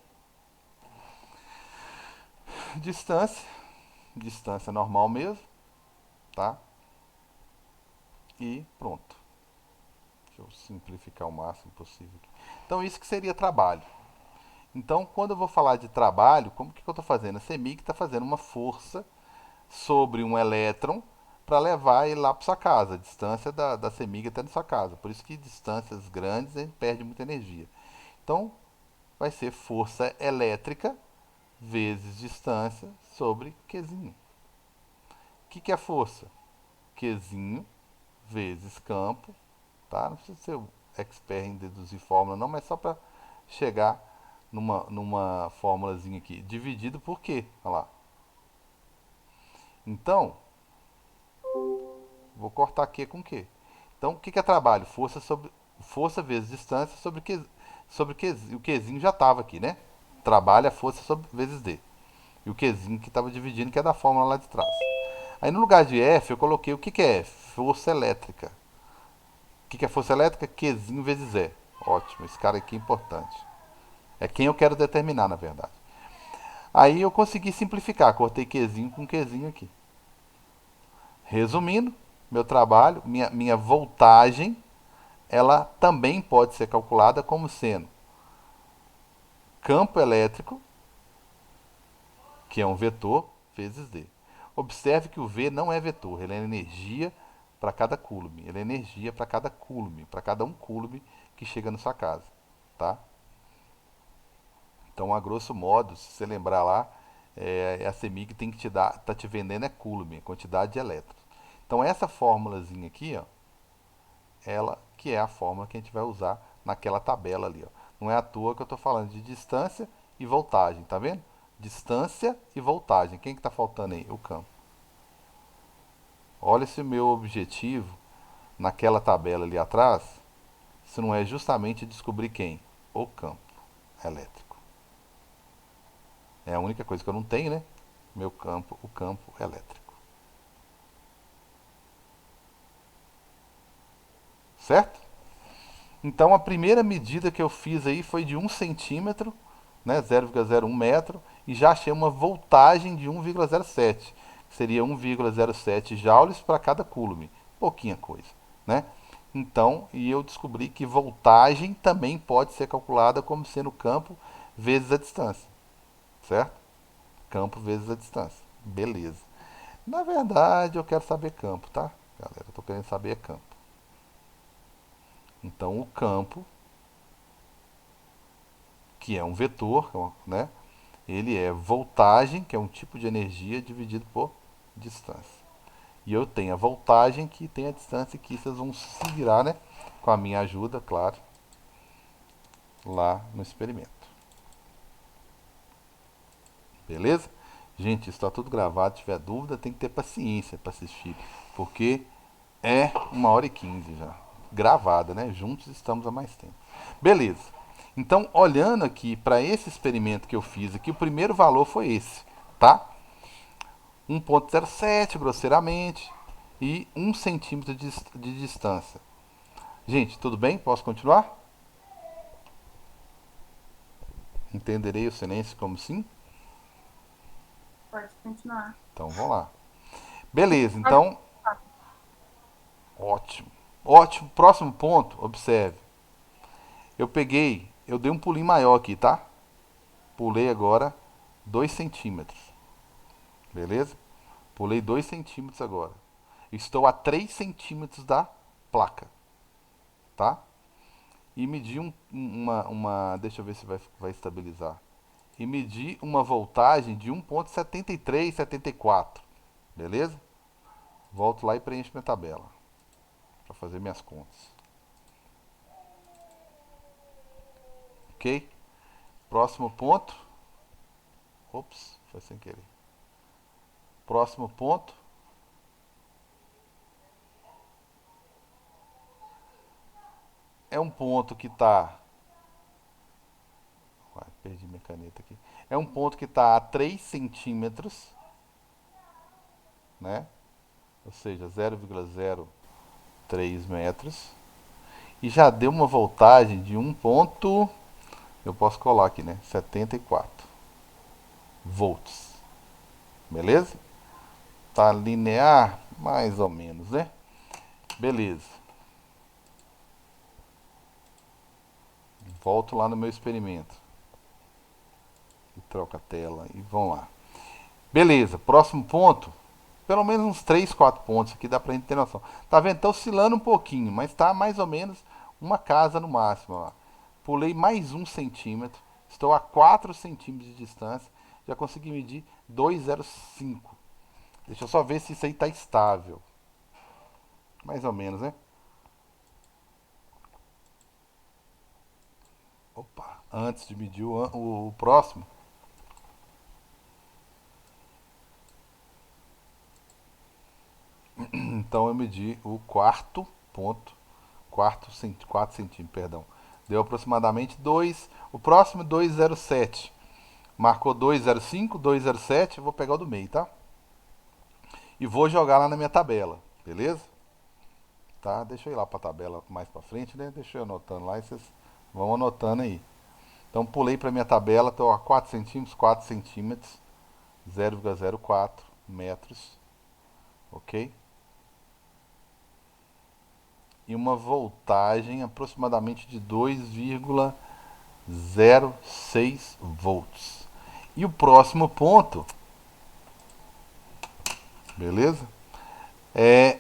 Distância, distância normal mesmo, tá? E pronto. Deixa eu simplificar o máximo possível aqui. Então, isso que seria trabalho. Então, quando eu vou falar de trabalho, como que eu estou fazendo? A CEMIG está fazendo uma força sobre um elétron para levar ele lá para sua casa. A distância da CEMIG até na sua casa. Por isso que distâncias grandes a gente perde muita energia. Então, vai ser força elétrica vezes distância sobre Qzinho. O que é força? Qzinho vezes campo, tá? Não precisa ser expert em deduzir fórmula não, mas só para chegar numa fórmulazinha aqui. Dividido por quê? Olha lá. Então, vou cortar aqui com quê? Então, o que é trabalho? Força vezes distância sobre Q, o Qzinho já estava aqui, né? Trabalho é força sobre, vezes D. E o Qzinho que estava dividindo, que é da fórmula lá de trás. Aí no lugar de F, eu coloquei o que é F? Força elétrica. O que é força elétrica? Qzinho vezes E. Ótimo, esse cara aqui é importante. É quem eu quero determinar, na verdade. Aí eu consegui simplificar, cortei Qzinho com Qzinho aqui. Resumindo, meu trabalho, minha voltagem, ela também pode ser calculada como sendo campo elétrico, que é um vetor, vezes D. Observe que o V não é vetor, ele é energia para cada coulomb. Ele é energia para cada coulomb, para cada um coulomb que chega na sua casa, tá? Então, a grosso modo, se você lembrar lá, a CEMIG tem que te dar, tá te vendendo é coulomb, quantidade de elétrons. Então, essa fórmulazinha aqui, ó, ela que é a fórmula que a gente vai usar naquela tabela ali, ó. Não é à toa que eu estou falando de distância e voltagem, tá vendo? Distância e voltagem. Quem que está faltando aí? O campo. Olha se o meu objetivo naquela tabela ali atrás, se não é justamente descobrir quem? O campo elétrico. É a única coisa que eu não tenho, né? Meu campo, o campo elétrico. certo? Então a primeira medida que eu fiz aí foi de 1 centímetro, né, 0,01 metro, e já achei uma voltagem de 1,07, que seria 1,07 joules para cada coulomb. Pouquinha coisa, né? Então, e eu descobri que voltagem também pode ser calculada como sendo campo vezes a distância, certo? Campo vezes a distância. Beleza. Na verdade, eu quero saber campo, tá? Galera, eu tô querendo saber campo. Então, o campo, que é um vetor, né? Ele é voltagem, que é um tipo de energia, dividido por distância. E eu tenho a voltagem que tem a distância, que vocês vão se virar, né? Com a minha ajuda, claro, lá no experimento. Beleza? Gente, isso está tudo gravado. Se tiver dúvida, tem que ter paciência para assistir. Porque é 1h15 já. Gravada, né? Juntos estamos há mais tempo. Beleza. Então, olhando aqui para esse experimento que eu fiz aqui, o primeiro valor foi esse, tá? 1,07 grosseiramente e 1 centímetro de distância. Gente, tudo bem? Posso continuar? Entenderei o silêncio como sim? Pode continuar. Então vamos lá. Beleza, Pode então, ótimo. Ótimo. Próximo ponto, observe. Eu dei um pulinho maior aqui, tá? Pulei agora 2 centímetros. Beleza? Pulei 2 centímetros agora. Estou a 3 centímetros da placa, tá? E medi deixa eu ver se vai estabilizar. E medi uma voltagem de 1,73, 74. Beleza? Volto lá e preencho minha tabela para fazer minhas contas. Ok? Próximo ponto. Ops, foi sem querer. Próximo ponto. É um ponto que está. Perdi minha caneta aqui. É um ponto que está a 3 centímetros, né? Ou seja, 0,03 metros. E já deu uma voltagem de 1 ponto. Eu posso colar aqui, né? 74 volts. Beleza? Tá linear? Mais ou menos, né? Beleza. Volto lá no meu experimento. E troco a tela e vamos lá. Beleza, próximo ponto. Pelo menos uns 3, 4 pontos aqui dá pra gente ter noção. Tá vendo? Tá oscilando um pouquinho, mas tá mais ou menos uma casa no máximo. Ó. Pulei mais 1 centímetro. Estou a 4 centímetros de distância. Já consegui medir 2,05. Deixa eu só ver se isso aí tá estável. Mais ou menos, né? Opa, antes de medir o próximo. Então eu medi o quarto ponto. 4 centímetros, perdão. Deu aproximadamente 2. O próximo 2,07. Marcou 2,05, 2,07. Vou pegar o do meio, tá? E vou jogar lá na minha tabela, beleza? Tá? Deixa eu ir lá pra tabela mais pra frente, né? Deixa eu anotando lá e vocês vão anotando aí. Então pulei pra minha tabela, tô a 4 centímetros, 4 centímetros, 0,04 metros, ok? E uma voltagem aproximadamente de 2,06 volts. E o próximo ponto, beleza? É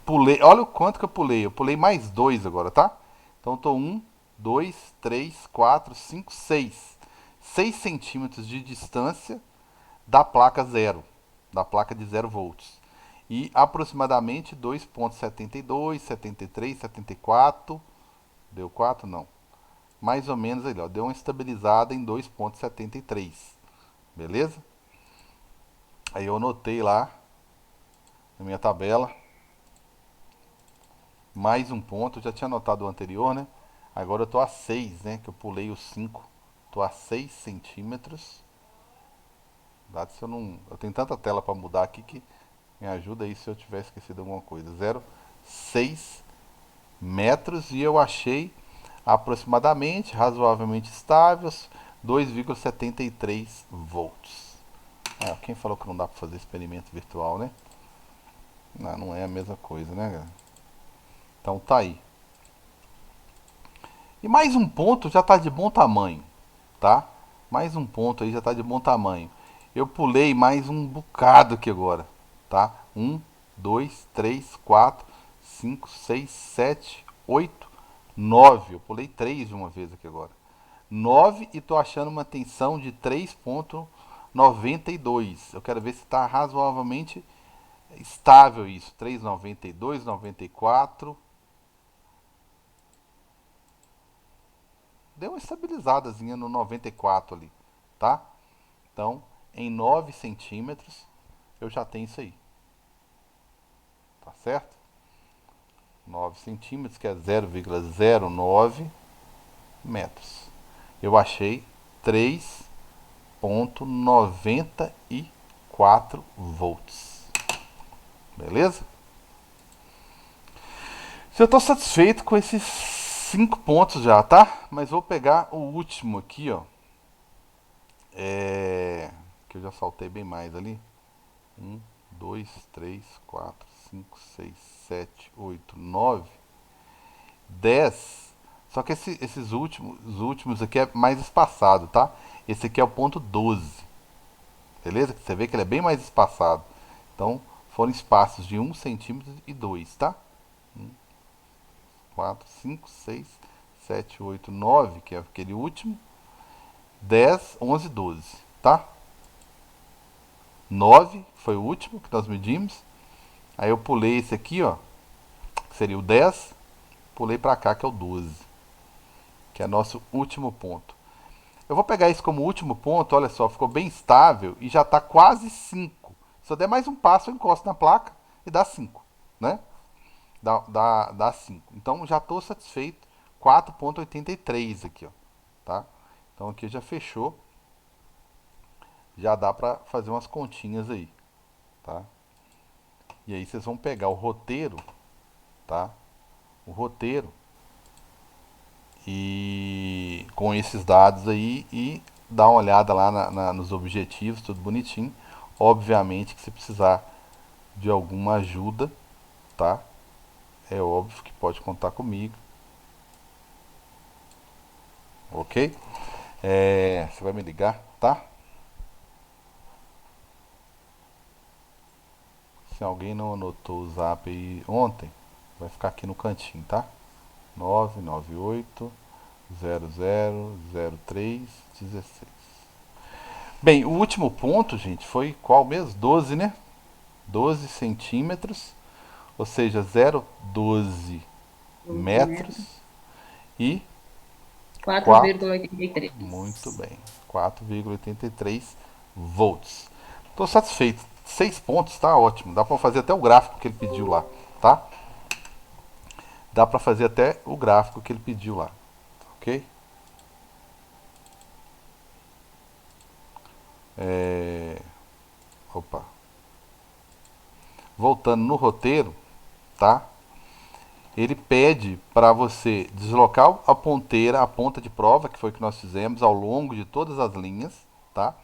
pulei, olha o quanto que eu pulei. Eu pulei mais 2 agora, tá? Então tô 1, 2, 3, 4, 5, 6. 6 centímetros de distância da placa zero, da placa de 0 volts. E aproximadamente 2,72, 73, 74. Deu 4? Não. Mais ou menos aí, ó. Deu uma estabilizada em 2,73. Beleza? Aí eu anotei lá na minha tabela. Mais um ponto. Eu já tinha anotado o anterior, né? Agora eu tô a 6, né? Que eu pulei os 5. Tô a 6 centímetros. Dado se eu não. Eu tenho tanta tela para mudar aqui que me ajuda aí se eu tiver esquecido alguma coisa. 0,6 metros e eu achei aproximadamente, razoavelmente estáveis, 2,73 volts. Quem falou que não dá para fazer experimento virtual, né? Não, não é a mesma coisa, né, galera? Então tá aí. E mais um ponto já está de bom tamanho, tá? Mais um ponto aí já está de bom tamanho. Eu pulei mais um bocado aqui agora, tá? 1, 2, 3, 4, 5, 6, 7, 8, 9. Eu pulei 3 de uma vez aqui agora. 9 e tô achando uma tensão de 3,92. Eu quero ver se está razoavelmente estável isso. 3,92, 94. Deu uma estabilizadazinha no 94 ali, tá? Então, em 9 centímetros, eu já tenho isso aí. Tá certo? 9 centímetros, que é 0,09 metros. Eu achei 3,94 volts. Beleza? Eu estou satisfeito com esses 5 pontos já, tá? Mas vou pegar o último aqui, ó. Que eu já saltei bem mais ali. 1, 2, 3, 4, 5, 6, 7, 8, 9, 10. Só que esses últimos, os últimos aqui é mais espaçado, tá? Esse aqui é o ponto 12. Beleza? Você vê que ele é bem mais espaçado. Então, foram espaços de 1 centímetro e 2, tá? 1, 4, 5, 6, 7, 8, 9, que é aquele último. 10, 11, 12, tá? 9 foi o último que nós medimos. Aí eu pulei esse aqui, ó, que seria o 10. Pulei pra cá, que é o 12, que é nosso último ponto. Eu vou pegar isso como último ponto, olha só, ficou bem estável e já está quase 5. Se eu der mais um passo, eu encosto na placa e dá 5, né? Dá 5. Então já estou satisfeito. 4,83 aqui, ó, tá? Então aqui já fechou. Já dá para fazer umas continhas aí, tá? E aí vocês vão pegar o roteiro, tá? O roteiro e com esses dados aí e dar uma olhada lá nos objetivos, tudo bonitinho. Obviamente que se precisar de alguma ajuda, tá? É óbvio que pode contar comigo, ok? Você vai me ligar, tá? Se alguém não anotou o zap aí ontem, vai ficar aqui no cantinho, tá? 998 000316. Bem, o último ponto, gente, foi qual mesmo? 12, né? 12 centímetros, ou seja, 0,12 metros e 4. 4,83. Muito bem, 4,83 volts. Estou satisfeito. 6 pontos, tá ótimo. Dá para fazer até o gráfico que ele pediu lá, tá? Dá para fazer até o gráfico que ele pediu lá, ok? Opa. Voltando no roteiro, tá? Ele pede para você deslocar a ponteira, a ponta de prova, que foi o que nós fizemos ao longo de todas as linhas, tá?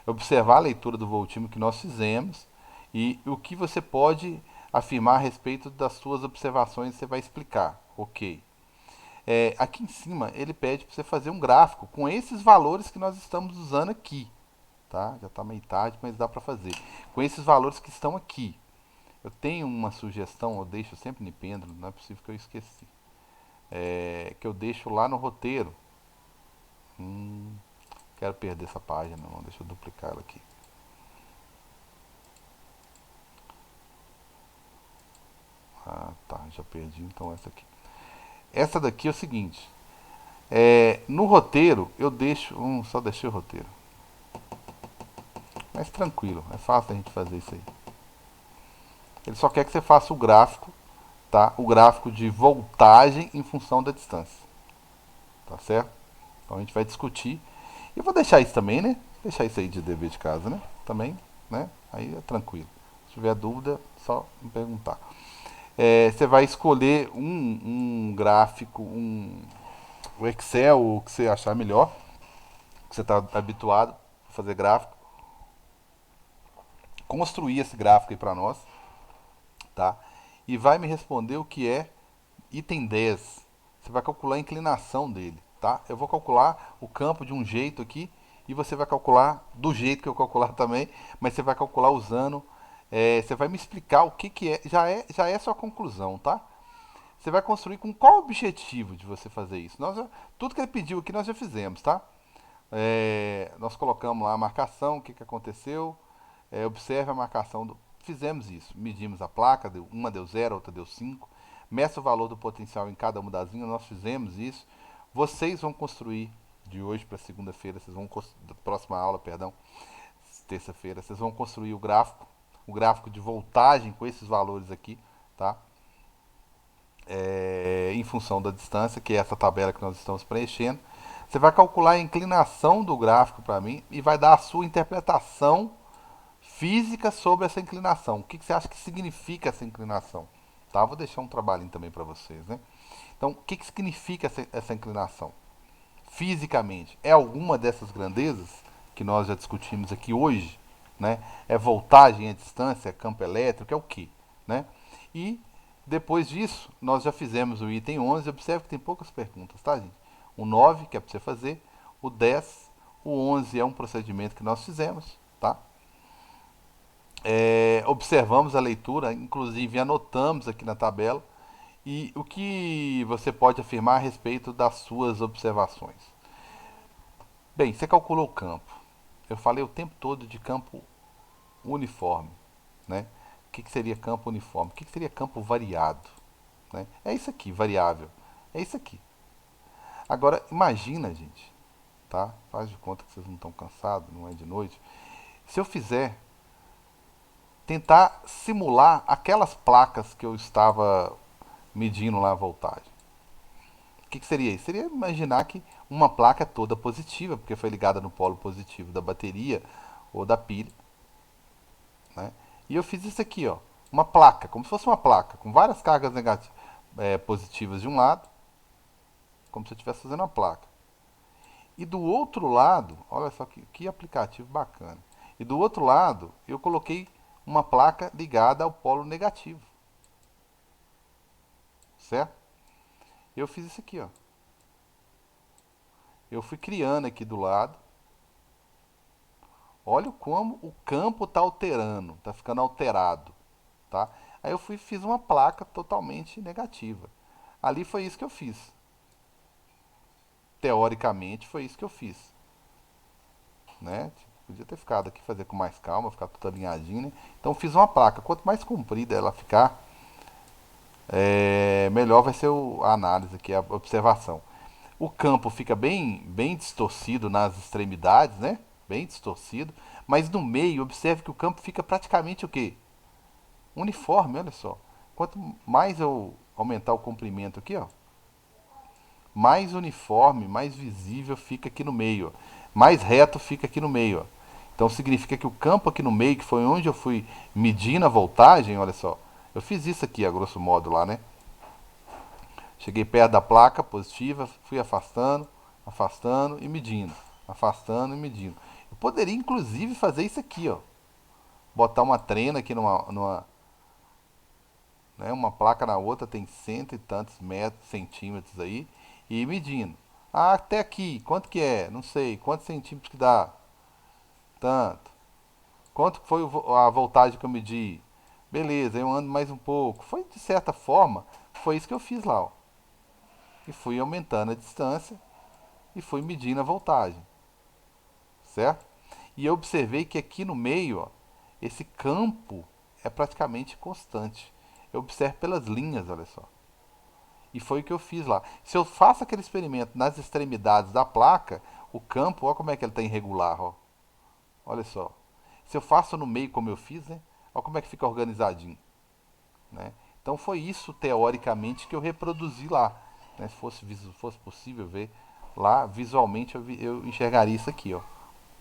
Observar a leitura do voltímetro que nós fizemos e o que você pode afirmar a respeito das suas observações, você vai explicar, ok? Aqui em cima ele pede para você fazer um gráfico com esses valores que nós estamos usando aqui, tá? Já está meio tarde, mas dá para fazer. Com esses valores que estão aqui. Eu tenho uma sugestão, eu deixo sempre no pêndulo, não é possível que eu esqueci. Que eu deixo lá no roteiro. Quero perder essa página, não. Deixa eu duplicar ela aqui. Ah, tá, já perdi, então essa aqui. Essa daqui é o seguinte. No roteiro, eu deixo... só deixei o roteiro. Mas tranquilo, é fácil a gente fazer isso aí. Ele só quer que você faça o gráfico, tá? O gráfico de voltagem em função da distância. Tá certo? Então a gente vai discutir. E eu vou deixar isso também, né? Deixar isso aí de dever de casa, né? Também, né? Aí é tranquilo. Se tiver dúvida, só me perguntar. Você vai escolher um gráfico, o Excel, o que você achar melhor, que você está habituado a fazer gráfico, construir esse gráfico aí para nós, tá? E vai me responder o que é item 10. Você vai calcular a inclinação dele, tá? Eu vou calcular o campo de um jeito aqui e você vai calcular do jeito que eu calcular também, mas você vai calcular usando. Você vai me explicar o que, que é. Já é sua conclusão, tá? Você vai construir com qual objetivo de você fazer isso? Tudo que ele pediu aqui nós já fizemos, tá? Nós colocamos lá a marcação, o que, que aconteceu. Observe a marcação do. Fizemos isso. Medimos a placa, uma deu 0, outra deu 5. Meça o valor do potencial em cada uma das linhas, nós fizemos isso. Vocês vão construir de hoje para segunda-feira, vocês vão próxima aula, perdão, terça-feira, vocês vão construir o gráfico de voltagem com esses valores aqui, tá? Em função da distância, que é essa tabela que nós estamos preenchendo. Você vai calcular a inclinação do gráfico para mim e vai dar a sua interpretação física sobre essa inclinação. O que, que você acha que significa essa inclinação? Tá? Vou deixar um trabalhinho também para vocês, né? Então, o que, que significa essa inclinação? Fisicamente, é alguma dessas grandezas que nós já discutimos aqui hoje, né? É voltagem, é distância, é campo elétrico, é o que, né? E depois disso, nós já fizemos o item 11. Observe que tem poucas perguntas, tá, gente? O 9, que é para você fazer, o 10, o 11 é um procedimento que nós fizemos, tá? Observamos a leitura, inclusive anotamos aqui na tabela, e o que você pode afirmar a respeito das suas observações. Bem, você calculou o campo. Eu falei o tempo todo de campo uniforme, né? O que, que seria campo uniforme? O que, que seria campo variado? Né? É isso aqui, variável. É isso aqui. Agora, imagina, gente, tá? Faz de conta que vocês não estão cansados, não é de noite. Se eu fizer, tentar simular aquelas placas que eu estava medindo lá a voltagem. O que, que seria isso? Seria imaginar que uma placa é toda positiva, porque foi ligada no polo positivo da bateria ou da pilha, né? E eu fiz isso aqui, ó, uma placa, como se fosse uma placa, com várias cargas negativas, positivas de um lado, como se eu estivesse fazendo uma placa. E do outro lado, olha só que aplicativo bacana. E do outro lado, eu coloquei uma placa ligada ao polo negativo, certo? Eu fiz isso aqui, ó. Eu fui criando aqui do lado. Olha como o campo está alterando, está ficando alterado, tá? Aí eu fiz uma placa totalmente negativa. Ali foi isso que eu fiz. Teoricamente foi isso que eu fiz, né? Podia ter ficado aqui, fazer com mais calma, ficar tudo alinhadinho, né? Então fiz uma placa. Quanto mais comprida ela ficar, melhor vai ser a análise aqui, a observação. O campo fica bem distorcido nas extremidades, né? Bem distorcido. Mas no meio, observe que o campo fica praticamente o quê? Uniforme, olha só. Quanto mais eu aumentar o comprimento aqui, ó, mais uniforme, mais visível fica aqui no meio, ó. Mais reto fica aqui no meio, ó. Então significa que o campo aqui no meio, que foi onde eu fui medindo a voltagem, olha só. Eu fiz isso aqui, a grosso modo lá, né? Cheguei perto da placa positiva, fui afastando, afastando e medindo. Afastando e medindo. Eu poderia inclusive fazer isso aqui, ó. Botar uma trena aqui né, uma placa na outra, tem cento e tantos metros, centímetros aí, e ir medindo. Ah, até aqui, quanto que é? Não sei. Quantos centímetros que dá? Tanto. Quanto foi a voltagem que eu medi? Beleza, eu ando mais um pouco. Foi de certa forma, foi isso que eu fiz lá, ó. E fui aumentando a distância e fui medindo a voltagem, certo? E eu observei que aqui no meio, ó, esse campo é praticamente constante. Eu observo pelas linhas, olha só. E foi o que eu fiz lá. Se eu faço aquele experimento nas extremidades da placa, o campo, olha como é que ele está irregular, ó. Olha só. Se eu faço no meio como eu fiz, né? Olha como é que fica organizadinho, né? Então foi isso, teoricamente, que eu reproduzi lá, né? Se fosse possível ver lá, visualmente eu enxergaria isso aqui, ó,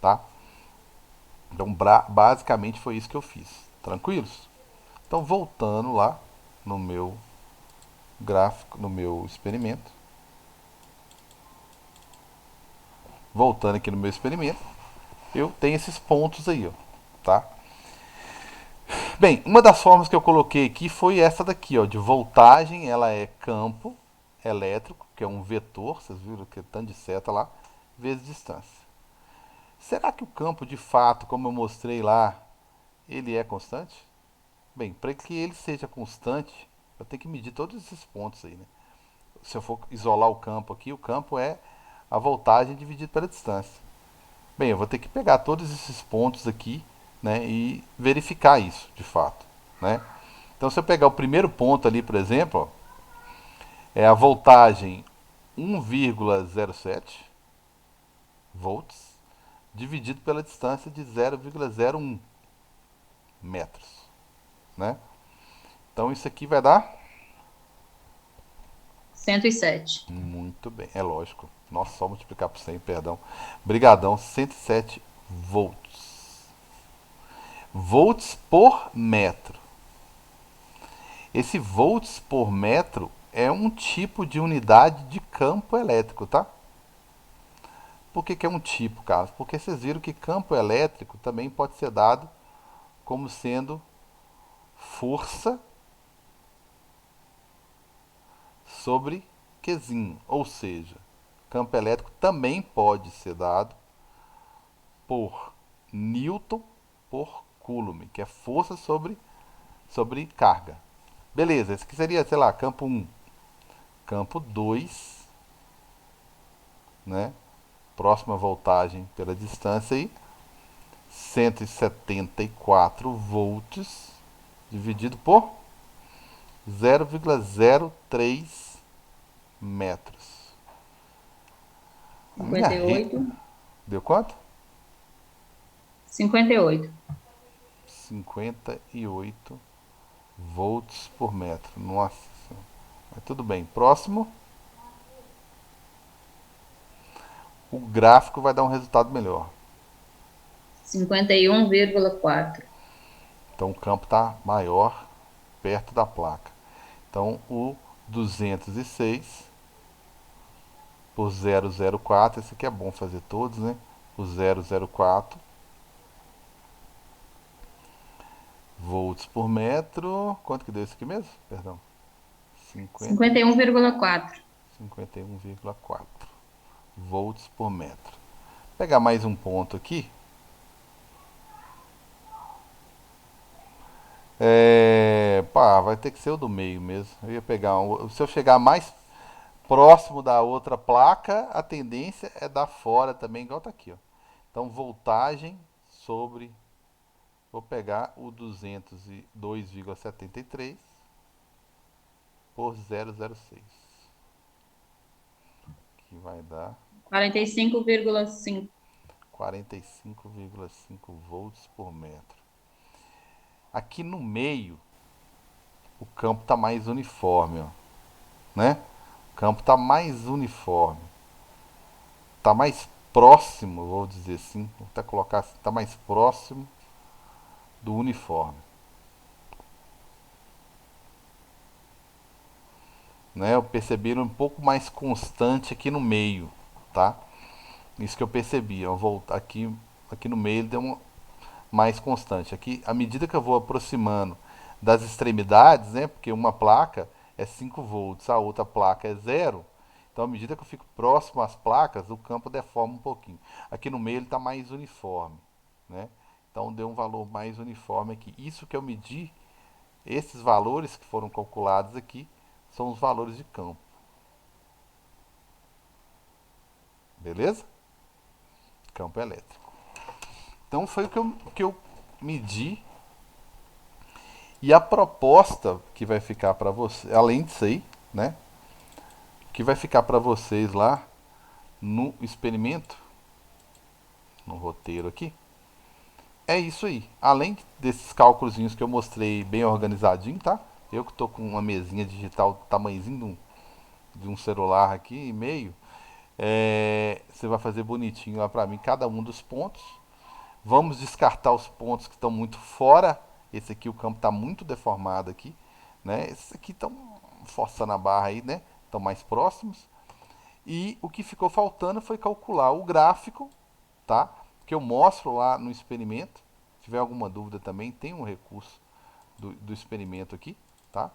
tá? Então, basicamente foi isso que eu fiz. Tranquilos? Então, voltando lá. no meu gráfico, no meu experimento. Voltando aqui no meu experimento, eu tenho esses pontos aí, ó, tá? Bem, uma das formas que eu coloquei aqui foi essa daqui, ó, de voltagem, ela é campo elétrico, que é um vetor, vocês viram que é tanto de seta lá, vezes distância. Será que o campo, de fato, como eu mostrei lá, ele é constante? Bem, para que ele seja constante, eu tenho que medir todos esses pontos aí, né? Se eu for isolar o campo aqui, o campo é a voltagem dividido pela distância. Bem, eu vou ter que pegar todos esses pontos aqui, né, e verificar isso, de fato, né? Então, se eu pegar o primeiro ponto ali, por exemplo, ó, é a voltagem 1,07 volts dividido pela distância de 0,01 metros, né? Então, isso aqui vai dar 107. muito bem, é lógico. Nossa, só multiplicar por 100, perdão. Brigadão, 107 volts. Volts por metro. Esse volts por metro é um tipo de unidade de campo elétrico, tá? Por que é um tipo, Carlos? Porque vocês viram que campo elétrico também pode ser dado como sendo força sobre Qzinho. Ou seja, campo elétrico também pode ser dado por Newton por Coulomb, que é força sobre carga. Beleza, esse aqui seria, sei lá, campo 1. Campo 2, né? Próxima voltagem pela distância aí, 174 volts dividido por 0,03 metros. A minha rede 58. deu quanto? 58. 58 volts por metro. Nossa, mas tudo bem. Próximo, o gráfico vai dar um resultado melhor. 51,4. Então o campo está maior perto da placa. Então o 206 por 0,04, esse aqui é bom fazer todos, né? O 0,04 volts por metro. Quanto que deu isso aqui mesmo? Perdão. 50, 51,4. 51,4 volts por metro. Vou pegar mais um ponto aqui. Pá, vai ter que ser o do meio mesmo. Eu ia pegar um, se eu chegar mais próximo da outra placa, a tendência é dar fora também, igual tá aqui, ó. Então, voltagem sobre, vou pegar o 202,73 por 0,06, que vai dar 45,5. 45,5 volts por metro. Aqui no meio, o campo está mais uniforme, ó, né? O campo está mais uniforme, está mais próximo, vou dizer assim, vou até colocar assim, está mais próximo do uniforme, né? Eu percebi um pouco mais constante aqui no meio, tá? Isso que eu percebi, ó, voltar aqui no meio ele deu uma mais constante. Aqui, à medida que eu vou aproximando das extremidades, né? Porque uma placa é 5 volts, a outra placa é 0. Então, à medida que eu fico próximo às placas, o campo deforma um pouquinho. Aqui no meio ele está mais uniforme, né? Então, deu um valor mais uniforme aqui. Isso que eu medi, esses valores que foram calculados aqui, são os valores de campo. Beleza? Campo elétrico. Então, foi o que eu medi. E a proposta que vai ficar para você, além disso aí, né? Que vai ficar para vocês lá no experimento, no roteiro aqui, é isso aí. Além desses cálculos que eu mostrei bem organizadinho, tá? Eu que tô com uma mesinha digital tamanhozinho de um celular aqui e meio, você vai fazer bonitinho lá para mim cada um dos pontos. Vamos descartar os pontos que estão muito fora. Esse aqui o campo está muito deformado aqui, né? Esses aqui estão forçando a barra aí, né? Estão mais próximos. E o que ficou faltando foi calcular o gráfico, tá? Que eu mostro lá no experimento. Se tiver alguma dúvida também, tem um recurso do experimento aqui, tá?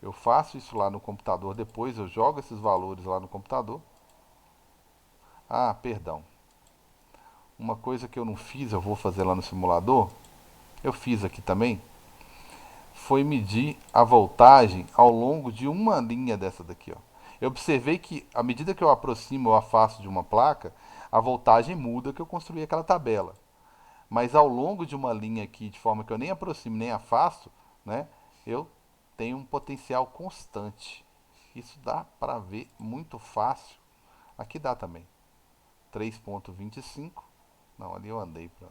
Eu faço isso lá no computador, depois eu jogo esses valores lá no computador. Ah, perdão. Uma coisa que eu não fiz, eu vou fazer lá no simulador, eu fiz aqui também, foi medir a voltagem ao longo de uma linha dessa daqui, ó. Eu observei que à medida que eu aproximo ou afasto de uma placa, a voltagem muda, que eu construí aquela tabela. Mas ao longo de uma linha aqui, de forma que eu nem aproximo nem afasto, né, eu tenho um potencial constante. Isso dá para ver muito fácil. Aqui dá também. 3,25. Não, ali eu andei para.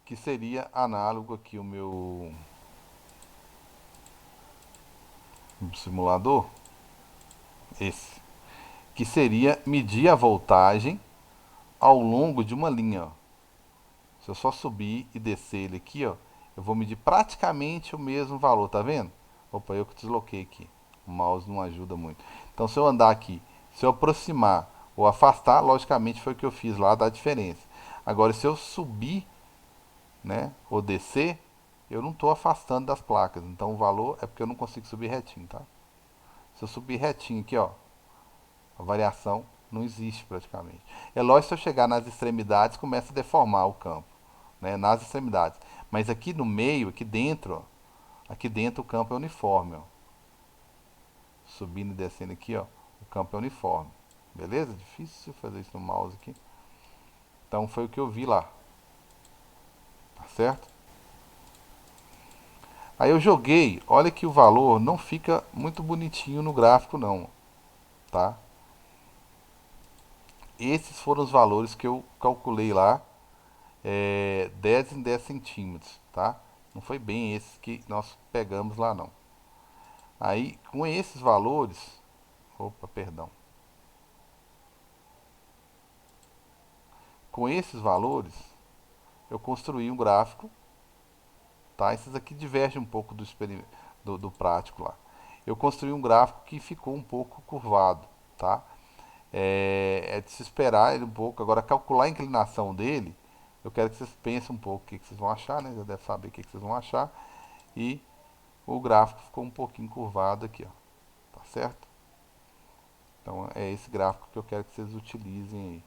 Que seria análogo aqui o meu simulador. Esse. Que seria medir a voltagem ao longo de uma linha. Ó. Se eu só subir e descer ele aqui, ó, eu vou medir praticamente o mesmo valor, tá vendo? Opa, eu que desloquei aqui. O mouse não ajuda muito. Então, se eu andar aqui, se eu aproximar ou afastar, logicamente foi o que eu fiz lá, dá diferença. Agora, se eu subir, né, ou descer, eu não estou afastando das placas. Então, o valor é porque eu não consigo subir retinho, tá? Se eu subir retinho aqui, ó, a variação não existe praticamente. É lógico que se eu chegar nas extremidades, começa a deformar o campo, né, nas extremidades. Mas aqui no meio, aqui dentro o campo é uniforme, ó. Subindo e descendo aqui, ó, o campo é uniforme. Beleza? Difícil fazer isso no mouse aqui. Então foi o que eu vi lá. Tá certo? Aí eu joguei, olha que o valor não fica muito bonitinho no gráfico não, tá? Esses foram os valores que eu calculei lá, 10 em 10 centímetros, tá? Não foi bem esses que nós pegamos lá não. Aí, com esses valores, opa, perdão. Com esses valores, eu construí um gráfico, tá? Esses aqui divergem um pouco do prático lá. Eu construí um gráfico que ficou um pouco curvado, tá? É de se esperar ele um pouco. Agora, calcular a inclinação dele, eu quero que vocês pensem um pouco o que vocês vão achar, né? Já deve saber o que vocês vão achar. E o gráfico ficou um pouquinho curvado aqui, ó. Tá certo? Então, é esse gráfico que eu quero que vocês utilizem aí.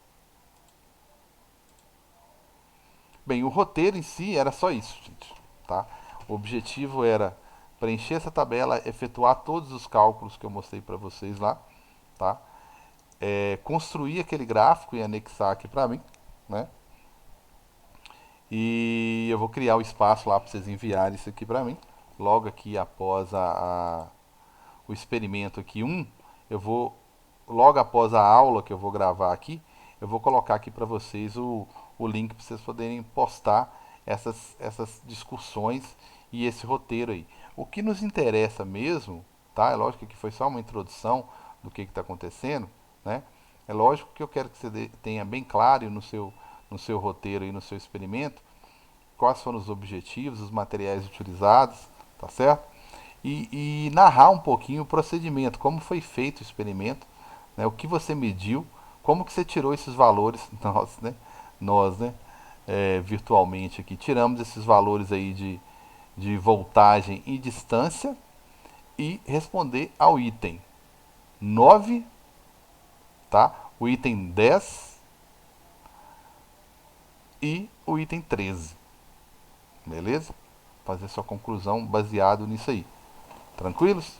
Bem, o roteiro em si era só isso, gente, tá? O objetivo era preencher essa tabela, efetuar todos os cálculos que eu mostrei para vocês lá, tá? Construir aquele gráfico e anexar aqui para mim, né? E eu vou criar o espaço lá para vocês enviarem isso aqui para mim. Logo aqui após o experimento aqui eu vou, logo após a aula que eu vou gravar aqui, eu vou colocar aqui para vocês o link para vocês poderem postar essas discussões e esse roteiro aí. O que nos interessa mesmo, tá? É lógico que foi só uma introdução do que está acontecendo, né? É lógico que eu quero que você tenha bem claro no seu roteiro e no seu experimento quais foram os objetivos, os materiais utilizados, tá certo? E narrar um pouquinho o procedimento, como foi feito o experimento, né? O que você mediu, como que você tirou esses valores, nós, né, virtualmente aqui, tiramos esses valores aí de voltagem e distância e responder ao item 9, tá? O item 10 e o item 13. Beleza? Fazer sua conclusão baseado nisso aí. Tranquilos?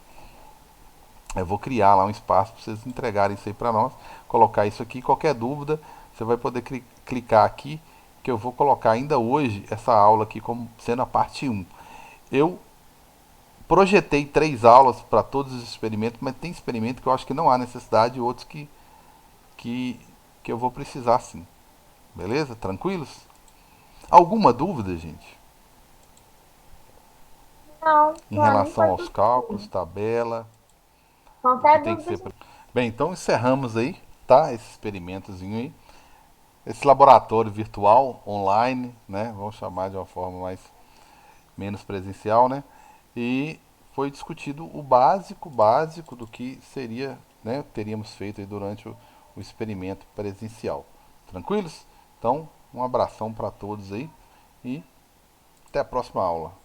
Eu vou criar lá um espaço para vocês entregarem isso aí para nós. Colocar isso aqui. Qualquer dúvida, você vai poder clicar aqui. Que eu vou colocar ainda hoje essa aula aqui como sendo a parte 1. Eu projetei 3 aulas para todos os experimentos, mas tem experimento que eu acho que não há necessidade e outros que, que eu vou precisar sim. Beleza? Tranquilos? Alguma dúvida, gente? Não, Em pra mim relação foi aos tudo cálculos, bem. tabela, o que Qualquer tem que dúvida, ser. Bem, então encerramos aí, tá? Esse experimentozinho aí. esse laboratório virtual, online, né? Vamos chamar de uma forma mais menos presencial, né? E foi discutido o básico do que seria, né? Teríamos feito aí durante o experimento presencial. Tranquilos? Então, um abração para todos aí e até a próxima aula.